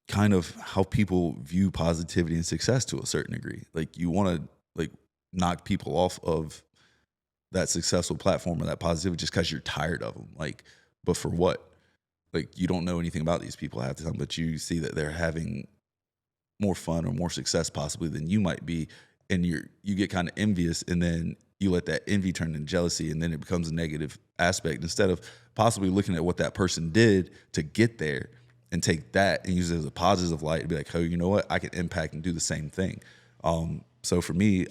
[SPEAKER 2] kind of how people view positivity and success to a certain degree. Like you want to like knock people off of that successful platform or that positivity just because you're tired of them. Like, but for what? Like you don't know anything about these people half the time, but you see that they're having more fun or more success possibly than you might be, and you get kind of envious, and then you let that envy turn into jealousy, and then it becomes a negative aspect instead of possibly looking at what that person did to get there and take that and use it as a positive light and be like, oh, you know what? I can impact and do the same thing. So for me,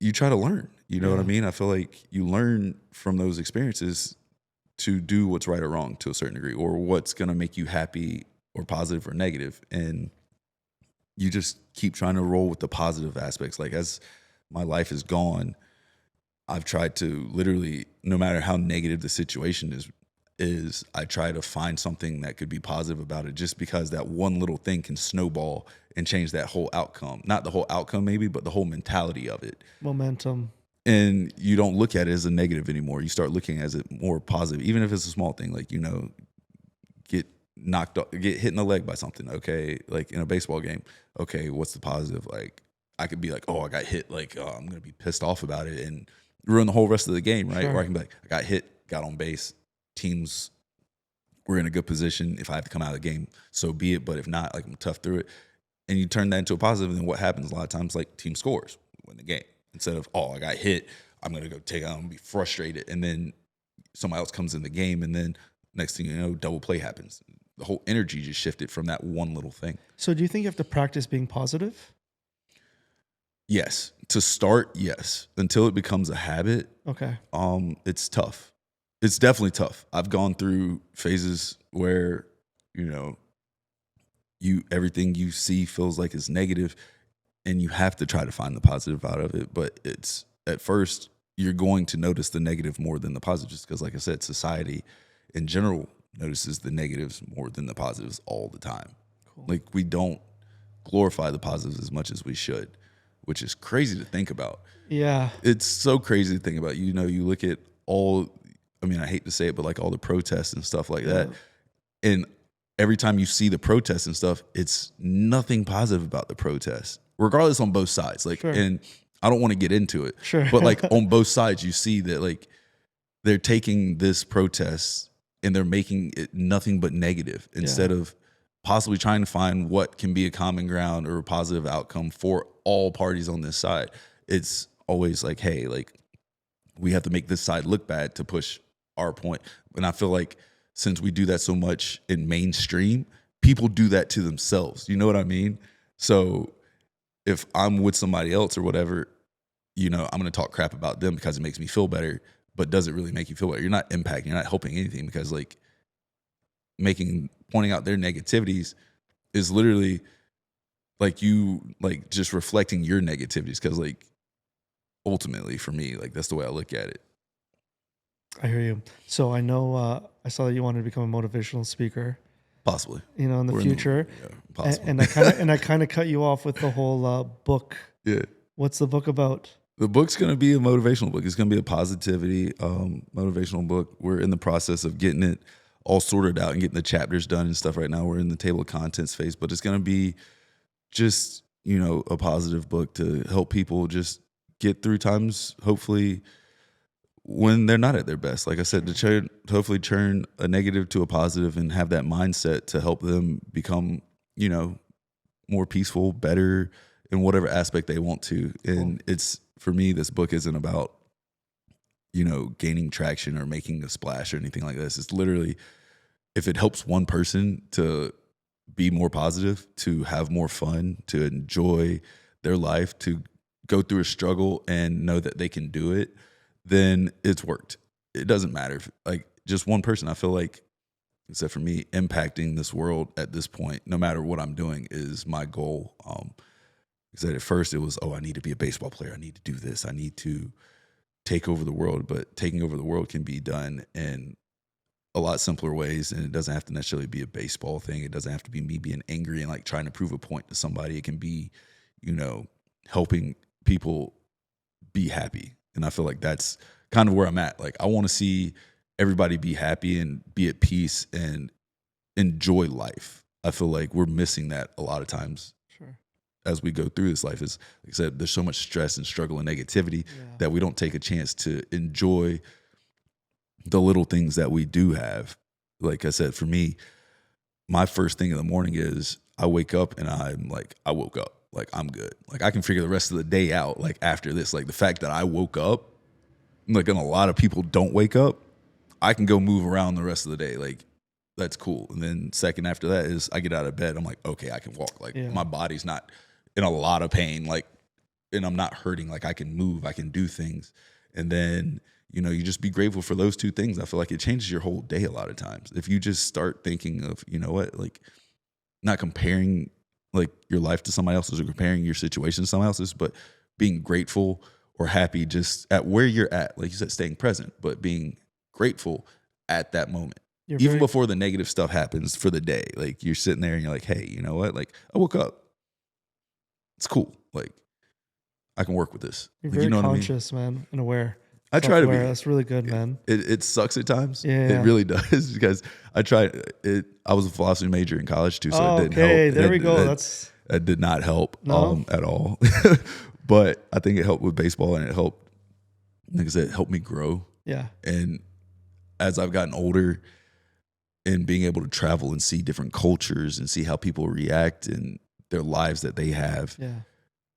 [SPEAKER 2] you try to learn, you know what I mean? I feel like you learn from those experiences to do what's right or wrong to a certain degree, or what's going to make you happy or positive or negative. And you just keep trying to roll with the positive aspects. Like as my life is gone, I've tried to literally, no matter how negative the situation is, I try to find something that could be positive about it, just because that one little thing can snowball and change that whole outcome. Not the whole outcome maybe, but the whole mentality of it.
[SPEAKER 1] Momentum.
[SPEAKER 2] And you don't look at it as a negative anymore. You start looking at it more positive, even if it's a small thing, like, get hit in the leg by something. Okay. Like in a baseball game. Okay. What's the positive? Like I could be like, oh, I got hit. Like, oh, I'm going to be pissed off about it and ruin the whole rest of the game. Right.
[SPEAKER 1] Sure.
[SPEAKER 2] Or I can be like, I got hit, got on base. Teams were in a good position. If I have to come out of the game, so be it. But if not, like I'm tough through it. And you turn that into a positive. And then what happens a lot of times, like team scores, win the game. Instead of, oh, I got hit, I'm going to go take out and be frustrated. And then somebody else comes in the game, and then next thing you know, double play happens. The whole energy just shifted from that one little thing.
[SPEAKER 1] So do you think you have to practice being positive?
[SPEAKER 2] Yes. To start, yes. Until it becomes a habit,
[SPEAKER 1] okay.
[SPEAKER 2] It's tough. It's definitely tough. I've gone through phases where, everything you see feels like it's negative, and you have to try to find the positive out of it. But it's, at first, you're going to notice the negative more than the positive, just because, like I said, society in general notices the negatives more than the positives all the time. Cool. Like we don't glorify the positives as much as we should, which is crazy to think about.
[SPEAKER 1] Yeah.
[SPEAKER 2] It's so crazy to think about. You look at I hate to say it, but like all the protests and stuff like that. And every time you see the protests and stuff, it's nothing positive about the protests, regardless on both sides. Like, sure. And I don't want to get into it,
[SPEAKER 1] sure.
[SPEAKER 2] But like on both sides, you see that like they're taking this protest and they're making it nothing but negative instead of possibly trying to find what can be a common ground or a positive outcome for all parties on this side. It's always like, hey, like we have to make this side look bad to push our point. And I feel like since we do that so much in mainstream, people do that to themselves. You know what I mean? So if I'm with somebody else or whatever, I'm going to talk crap about them because it makes me feel better, but does it really make you feel better? You're not impacting, you're not helping anything, because like pointing out their negativities is literally like you like just reflecting your negativities, because like ultimately for me, like that's the way I look at it.
[SPEAKER 1] I hear you. So I know I saw that you wanted to become a motivational speaker,
[SPEAKER 2] Possibly.
[SPEAKER 1] in the
[SPEAKER 2] We're
[SPEAKER 1] future.
[SPEAKER 2] possibly.
[SPEAKER 1] And I kind of cut you off with the whole book.
[SPEAKER 2] Yeah.
[SPEAKER 1] What's the book about?
[SPEAKER 2] The book's going to be a motivational book. It's going to be a positivity motivational book. We're in the process of getting it all sorted out and getting the chapters done and stuff right now. We're in the table of contents phase, but it's going to be just, a positive book to help people just get through times, hopefully, when they're not at their best. Like I said, to hopefully turn a negative to a positive and have that mindset to help them become, more peaceful, better in whatever aspect they want to. And it's, for me, this book isn't about, gaining traction or making a splash or anything like this. It's literally, if it helps one person to be more positive, to have more fun, to enjoy their life, to go through a struggle and know that they can do it, then it's worked. It doesn't matter if, like, just one person. I feel like, except for me, impacting this world at this point, no matter what I'm doing, is my goal. Because at first it was, I need to be a baseball player. I need to do this. I need to take over the world. But taking over the world can be done in a lot simpler ways, and it doesn't have to necessarily be a baseball thing. It doesn't have to be me being angry and like trying to prove a point to somebody. It can be, helping people be happy. And I feel like that's kind of where I'm at. Like, I want to see everybody be happy and be at peace and enjoy life. I feel like we're missing that a lot of times.
[SPEAKER 1] Sure.
[SPEAKER 2] As we go through this life. Is, like I said, there's so much stress and struggle and negativity that we don't take a chance to enjoy the little things that we do have. Like I said, for me, my first thing in the morning is I wake up and I'm like, I woke up. Like, I'm good. Like, I can figure the rest of the day out, like, after this. Like, the fact that I woke up, like, and a lot of people don't wake up, I can go move around the rest of the day. Like, that's cool. And then second after that is I get out of bed. I'm like, okay, I can walk. Like, my body's not in a lot of pain. Like, and I'm not hurting. Like, I can move. I can do things. And then, you just be grateful for those two things. I feel like it changes your whole day a lot of times. If you just start thinking of, like, not comparing like your life to somebody else's or comparing your situation to someone else's, but being grateful or happy just at where you're at. Like you said, staying present, but being grateful at that moment. Even before the negative stuff happens for the day. Like, you're sitting there and you're like, hey, you know what? Like, I woke up. It's cool. Like, I can work with this.
[SPEAKER 1] You're
[SPEAKER 2] like,
[SPEAKER 1] very conscious, man, and aware.
[SPEAKER 2] I try to be.
[SPEAKER 1] That's really good, man.
[SPEAKER 2] It sucks at times.
[SPEAKER 1] Yeah.
[SPEAKER 2] It really does, because I tried it. I was a philosophy major in college too, so it didn't help.
[SPEAKER 1] Okay, there we go.
[SPEAKER 2] That did not help
[SPEAKER 1] No?
[SPEAKER 2] at all. But I think it helped with baseball, and it helped, like I said, it helped me grow.
[SPEAKER 1] Yeah.
[SPEAKER 2] And as I've gotten older and being able to travel and see different cultures and see how people react in their lives that they have,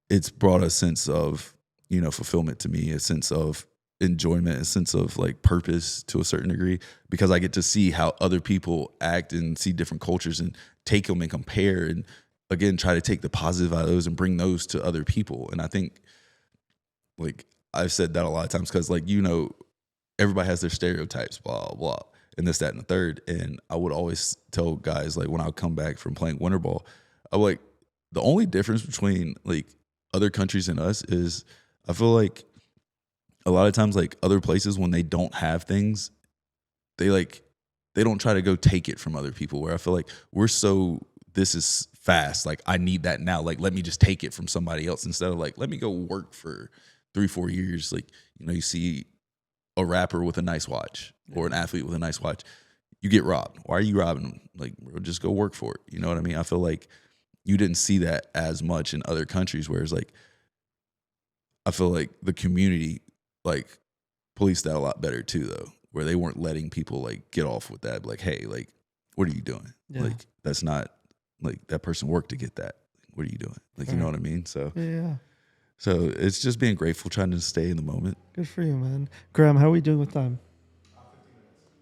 [SPEAKER 2] it's brought a sense of, fulfillment to me, a sense of enjoyment, a sense of like purpose to a certain degree, because I get to see how other people act and see different cultures and take them and compare, and again, try to take the positive out of those and bring those to other people. And I think, like, I've said that a lot of times, because like, everybody has their stereotypes, blah, blah, and this, that, and the third. And I would always tell guys, like, when I would come back from playing winter ball, I would like, the only difference between like other countries and us is I feel like a lot of times, like, other places, when they don't have things, they don't try to go take it from other people, where I feel like we're so, this is fast. Like, I need that now. Like, let me just take it from somebody else instead of like, let me go work for 3-4 years. Like, you see a rapper with a nice watch or an athlete with a nice watch, you get robbed. Why are you robbing them? Like, bro, just go work for it. You know what I mean? I feel like you didn't see that as much in other countries, whereas like, I feel like the community, like, police that a lot better too, though. where they weren't letting people like get off with that. Like, hey, like, what are you doing?
[SPEAKER 1] Yeah.
[SPEAKER 2] Like, that's not like that person worked to get that. What are you doing? Like, you know what I mean? So,
[SPEAKER 1] Yeah.
[SPEAKER 2] so it's just being grateful, trying to stay in the moment.
[SPEAKER 1] Good for you, man. Graham, how are we doing with time?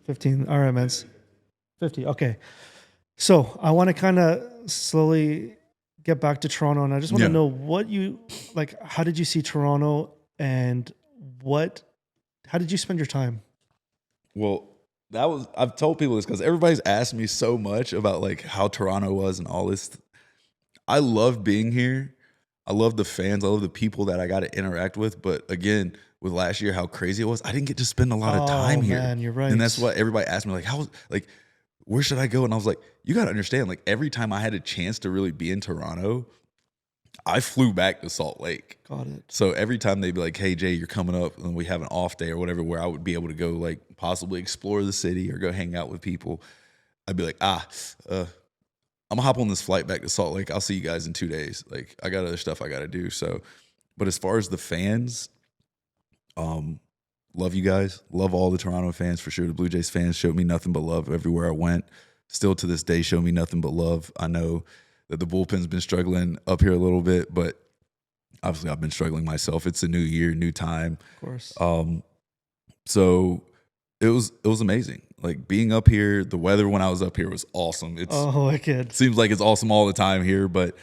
[SPEAKER 1] 15. All right, man. 50. Okay. So I want to kind of slowly get back to Toronto, and I just want to
[SPEAKER 2] Yeah.
[SPEAKER 1] know what you like. How did you see Toronto, and how did you spend your time?
[SPEAKER 2] Well, I've told people this because everybody's asked me so much about like how Toronto was and all this. I love being here. I love the fans. I love the people that I got to interact with. But again, with last year, how crazy it was, I didn't get to spend a lot of time here.
[SPEAKER 1] Man, you're right.
[SPEAKER 2] And that's what everybody asked me, like, where should I go? And I was like, you got to understand, like, every time I had a chance to really be in Toronto, I flew back to Salt Lake.
[SPEAKER 1] Got it.
[SPEAKER 2] So every time they'd be like, hey, Jay, you're coming up, and we have an off day or whatever, where I would be able to go, like, possibly explore the city or go hang out with people, I'd be like, I'm gonna hop on this flight back to Salt Lake. I'll see you guys in 2 days. Like, I got other stuff I got to do. So, but as far as the fans, love you guys. Love all the Toronto fans for sure. The Blue Jays fans showed me nothing but love everywhere I went. Still to this day, show me nothing but love. I know that the bullpen's been struggling up here a little bit, but obviously I've been struggling myself. It's a new year, new time.
[SPEAKER 1] Of course.
[SPEAKER 2] So it was amazing. Like being up here, the weather when I was up here was awesome.
[SPEAKER 1] Wicked.
[SPEAKER 2] It seems like it's awesome all the time here, but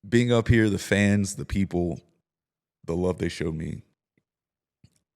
[SPEAKER 2] being up here, the fans, the people, the love they showed me.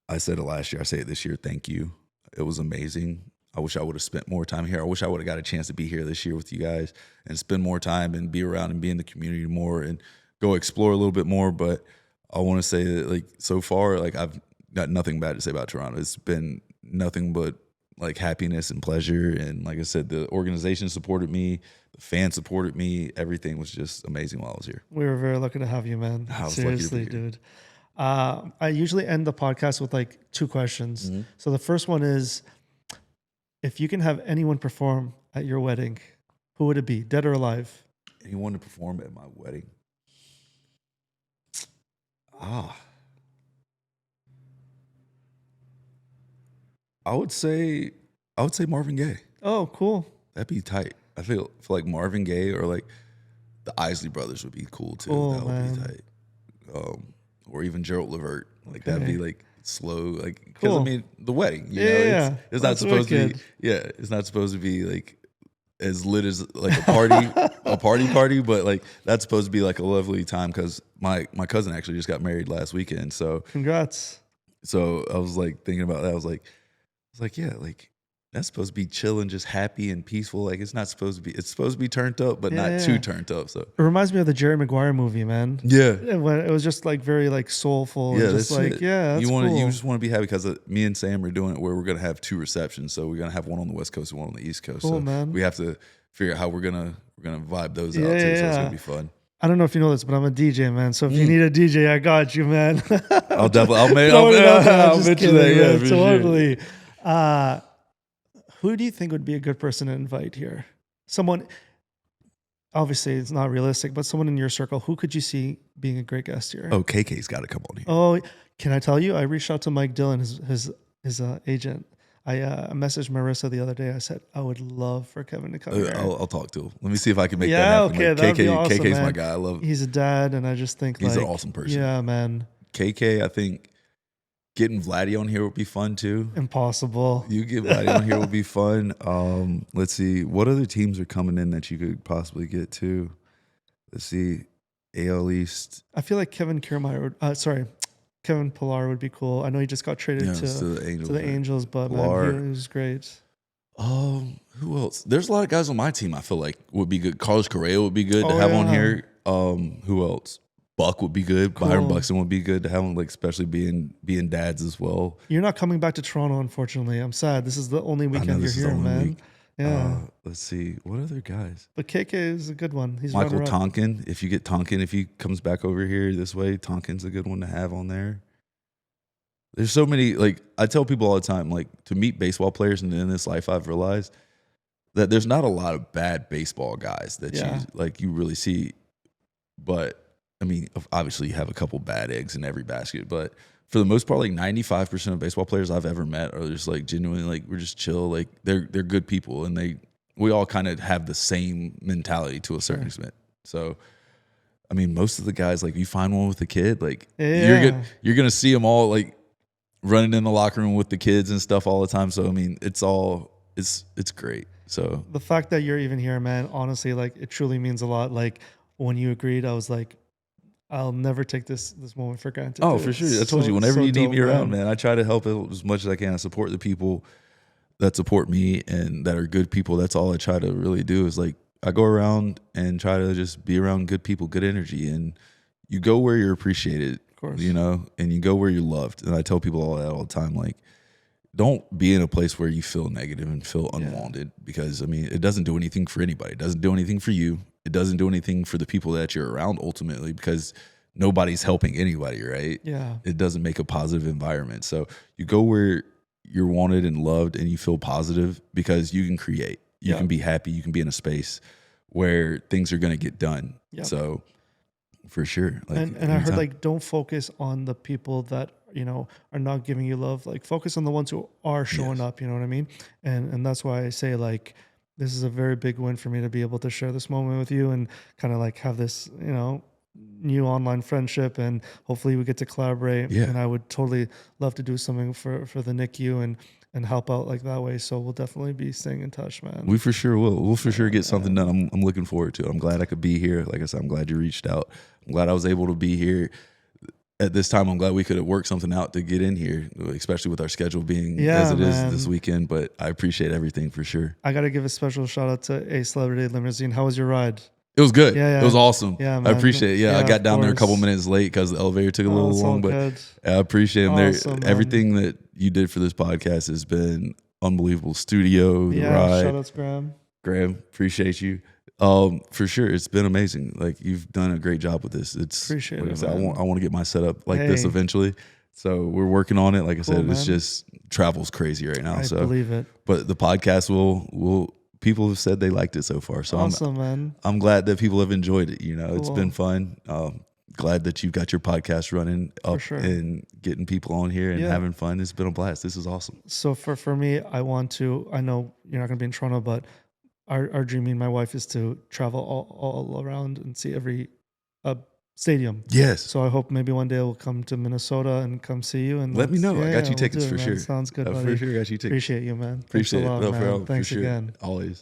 [SPEAKER 2] I said it last year. I say it this year. Thank you. It was amazing. I wish I would have spent more time here. I wish I would have got a chance to be here this year with you guys and spend more time and be around and be in the community more and go explore a little bit more. But I want to say that, like, so far, like, I've got nothing bad to say about Toronto. It's been nothing but like happiness and pleasure. And like I said, the organization supported me, the fans supported me. Everything was just amazing while I was here.
[SPEAKER 1] We were very lucky to have you, man.
[SPEAKER 2] I was
[SPEAKER 1] Seriously,
[SPEAKER 2] lucky to be here.
[SPEAKER 1] dude. I usually end the podcast with like 2 questions.
[SPEAKER 2] Mm-hmm.
[SPEAKER 1] So the first one is, if you can have anyone perform at your wedding, who would it be, dead or alive?
[SPEAKER 2] Anyone to perform at my wedding? I would say Marvin Gaye.
[SPEAKER 1] Oh, cool.
[SPEAKER 2] That'd be tight. I feel like Marvin Gaye or like the Isley Brothers would be cool too.
[SPEAKER 1] Oh,
[SPEAKER 2] that would
[SPEAKER 1] man.
[SPEAKER 2] be tight. Or even Gerald Levert. Like that'd
[SPEAKER 1] Okay.
[SPEAKER 2] be like slow. Like because
[SPEAKER 1] Cool.
[SPEAKER 2] I mean the wedding. You
[SPEAKER 1] Yeah,
[SPEAKER 2] know,
[SPEAKER 1] yeah.
[SPEAKER 2] it's not
[SPEAKER 1] That's
[SPEAKER 2] supposed to
[SPEAKER 1] wicked.
[SPEAKER 2] be. Yeah, it's not supposed to be like as lit as like a party, but like that's supposed to be like a lovely time because my cousin actually just got married last weekend. So
[SPEAKER 1] Congrats.
[SPEAKER 2] I was like thinking about that. I was like, yeah, like that's supposed to be chill and just happy and peaceful. Like it's supposed to be turned up, but not too turned up. So
[SPEAKER 1] It reminds me of the Jerry Maguire movie, man.
[SPEAKER 2] yeah,
[SPEAKER 1] When it was just like very like soulful.
[SPEAKER 2] yeah,
[SPEAKER 1] and just
[SPEAKER 2] that's
[SPEAKER 1] like,
[SPEAKER 2] it.
[SPEAKER 1] yeah, that's
[SPEAKER 2] you
[SPEAKER 1] cool.
[SPEAKER 2] just want to be happy because me and Sam are doing it where we're gonna have 2 receptions. So we're gonna have one on the West Coast and one on the East Coast.
[SPEAKER 1] Cool,
[SPEAKER 2] so
[SPEAKER 1] man.
[SPEAKER 2] we have to figure out how we're gonna vibe those out
[SPEAKER 1] Yeah,
[SPEAKER 2] too. So it's
[SPEAKER 1] yeah.
[SPEAKER 2] gonna be fun.
[SPEAKER 1] I don't know if you know this, but I'm a DJ, man. So if you need a DJ, I got you, man.
[SPEAKER 2] I'll
[SPEAKER 1] Throwing it out there. I'm just
[SPEAKER 2] mention
[SPEAKER 1] kidding,
[SPEAKER 2] that. Yeah,
[SPEAKER 1] man.
[SPEAKER 2] for sure.
[SPEAKER 1] Totally. Who do you think would be a good person to invite here? Someone, obviously it's not realistic, but someone in your circle. Who could you see being a great guest here?
[SPEAKER 2] Oh, KK's got to come on here.
[SPEAKER 1] Oh, can I tell you? I reached out to Mike Dillon, his agent. I messaged Marissa the other day. I said I would love for Kevin to come here.
[SPEAKER 2] I'll talk to him. Let me see if I can make that
[SPEAKER 1] Yeah,
[SPEAKER 2] happen.
[SPEAKER 1] okay,
[SPEAKER 2] Like,
[SPEAKER 1] that'd be awesome,
[SPEAKER 2] KK's my
[SPEAKER 1] man.
[SPEAKER 2] guy. I love.
[SPEAKER 1] He's a dad, and I just think
[SPEAKER 2] He's
[SPEAKER 1] like,
[SPEAKER 2] an awesome person.
[SPEAKER 1] Yeah, man.
[SPEAKER 2] KK, I think getting Vladdy on here would be fun too.
[SPEAKER 1] Impossible.
[SPEAKER 2] You get Vladdy on here would be fun. Let's see, what other teams are coming in that you could possibly get to? Let's see, AL East.
[SPEAKER 1] I feel like Kevin Pillar would be cool. I know he just got traded
[SPEAKER 2] Yeah,
[SPEAKER 1] to the Angels, but
[SPEAKER 2] Pillar.
[SPEAKER 1] man, he was great.
[SPEAKER 2] Who else? There's a lot of guys on my team I feel like would be good. Carlos Correa would be good to
[SPEAKER 1] Oh,
[SPEAKER 2] have on
[SPEAKER 1] yeah.
[SPEAKER 2] here. Who else? Buck would be good.
[SPEAKER 1] Cool.
[SPEAKER 2] Byron Buxton would be good to have on, like especially being dads as well.
[SPEAKER 1] You're not coming back to Toronto, unfortunately. I'm sad. This is the only weekend
[SPEAKER 2] this is
[SPEAKER 1] you're
[SPEAKER 2] the
[SPEAKER 1] here,
[SPEAKER 2] only
[SPEAKER 1] man.
[SPEAKER 2] week.
[SPEAKER 1] Yeah,
[SPEAKER 2] Let's see, what other guys?
[SPEAKER 1] but KK is a good one. He's
[SPEAKER 2] Michael
[SPEAKER 1] runner-up.
[SPEAKER 2] Tonkin. If you get Tonkin, if he comes back over here this way, Tonkin's a good one to have on there. There's so many, like I tell people all the time, like to meet baseball players and in this life I've realized that there's not a lot of bad baseball guys that you really see. But I mean, obviously you have a couple bad eggs in every basket, but for the most part, like 95% of baseball players I've ever met are just like genuinely like we're just chill. Like they're good people, and we all kind of have the same mentality to a certain extent. So, I mean, most of the guys, like you find one with a kid, like you're gonna see them all like running in the locker room with the kids and stuff all the time. So I mean, it's great. So
[SPEAKER 1] the fact that you're even here, man, honestly, like it truly means a lot. Like when you agreed, I was like, I'll never take this moment for granted.
[SPEAKER 2] oh,
[SPEAKER 1] dude.
[SPEAKER 2] for sure. I
[SPEAKER 1] It's
[SPEAKER 2] told you, whenever you need
[SPEAKER 1] dope,
[SPEAKER 2] me around, man, I try to help as much as I can. I support the people that support me and that are good people. That's all I try to really do is like I go around and try to just be around good people, good energy, and you go where you're appreciated,
[SPEAKER 1] Of course.
[SPEAKER 2] you know, and you go where you're loved. And I tell people all that all the time, like, don't be in a place where you feel negative and feel unwanted because, I mean, it doesn't do anything for anybody. It doesn't do anything for you. It doesn't do anything for the people that you're around ultimately because nobody's helping anybody, right?
[SPEAKER 1] Yeah.
[SPEAKER 2] It doesn't make a positive environment. So you go where you're wanted and loved and you feel positive because you can create. You can be happy. You can be in a space where things are going to get done.
[SPEAKER 1] Yep.
[SPEAKER 2] So for sure. Like,
[SPEAKER 1] and I heard like don't focus on the people that are not giving you love. Like focus on the ones who are showing up. You know what I mean? And that's why I say like this is a very big win for me to be able to share this moment with you and kind of like have this new online friendship, and hopefully we get to collaborate.
[SPEAKER 2] Yeah.
[SPEAKER 1] And I would totally love to do something for the NICU and help out like that way. So we'll definitely be staying in touch, man.
[SPEAKER 2] We for sure will. We'll for sure get something done. I'm looking forward to it. I'm glad I could be here. Like I said, I'm glad you reached out. I'm glad I was able to be here at this time. I'm glad we could have worked something out to get in here, especially with our schedule being as it is this weekend. But I appreciate everything for sure.
[SPEAKER 1] I got to give a special shout out to A Celebrity Limousine. How was your ride?
[SPEAKER 2] It was good.
[SPEAKER 1] Yeah.
[SPEAKER 2] It was awesome.
[SPEAKER 1] Yeah, man.
[SPEAKER 2] I appreciate it. Yeah, I got down there a couple
[SPEAKER 1] course.
[SPEAKER 2] minutes late because the elevator took a little long, but
[SPEAKER 1] good.
[SPEAKER 2] I appreciate them.
[SPEAKER 1] Awesome, man.
[SPEAKER 2] Everything that you did for this podcast has been unbelievable. Studio, the
[SPEAKER 1] Yeah,
[SPEAKER 2] ride.
[SPEAKER 1] shout outs, Graham.
[SPEAKER 2] Graham, appreciate you. For sure, it's been amazing. Like you've done a great job with this. It's
[SPEAKER 1] Appreciate
[SPEAKER 2] like
[SPEAKER 1] it,
[SPEAKER 2] I said,
[SPEAKER 1] man.
[SPEAKER 2] I want to get my setup like this
[SPEAKER 1] Hey.
[SPEAKER 2] eventually. So we're working on it. Like I said, it's
[SPEAKER 1] man.
[SPEAKER 2] just travel's crazy right now.
[SPEAKER 1] I
[SPEAKER 2] So
[SPEAKER 1] believe it.
[SPEAKER 2] but the podcast will people have said they liked it so far. So
[SPEAKER 1] Awesome, man.
[SPEAKER 2] I'm glad that people have enjoyed it. You know, it's
[SPEAKER 1] Cool.
[SPEAKER 2] been fun. Glad that you've got your podcast running up
[SPEAKER 1] sure.
[SPEAKER 2] and getting people on here and
[SPEAKER 1] Yeah.
[SPEAKER 2] having fun. It's been a blast. This is awesome.
[SPEAKER 1] So for me, I know you're not going to be in Toronto, but our dream, me and my wife, is to travel all around and see every stadium.
[SPEAKER 2] Yes.
[SPEAKER 1] So I hope maybe one day we'll come to Minnesota and come see you. And
[SPEAKER 2] Let me know. I got you
[SPEAKER 1] we'll
[SPEAKER 2] tickets
[SPEAKER 1] do it,
[SPEAKER 2] for
[SPEAKER 1] man.
[SPEAKER 2] sure.
[SPEAKER 1] Sounds good,
[SPEAKER 2] I
[SPEAKER 1] buddy.
[SPEAKER 2] for sure got you tickets.
[SPEAKER 1] Appreciate you, man.
[SPEAKER 2] Appreciate
[SPEAKER 1] Thanks a lot,
[SPEAKER 2] it. No,
[SPEAKER 1] man.
[SPEAKER 2] for
[SPEAKER 1] Thanks
[SPEAKER 2] sure.
[SPEAKER 1] again.
[SPEAKER 2] Always.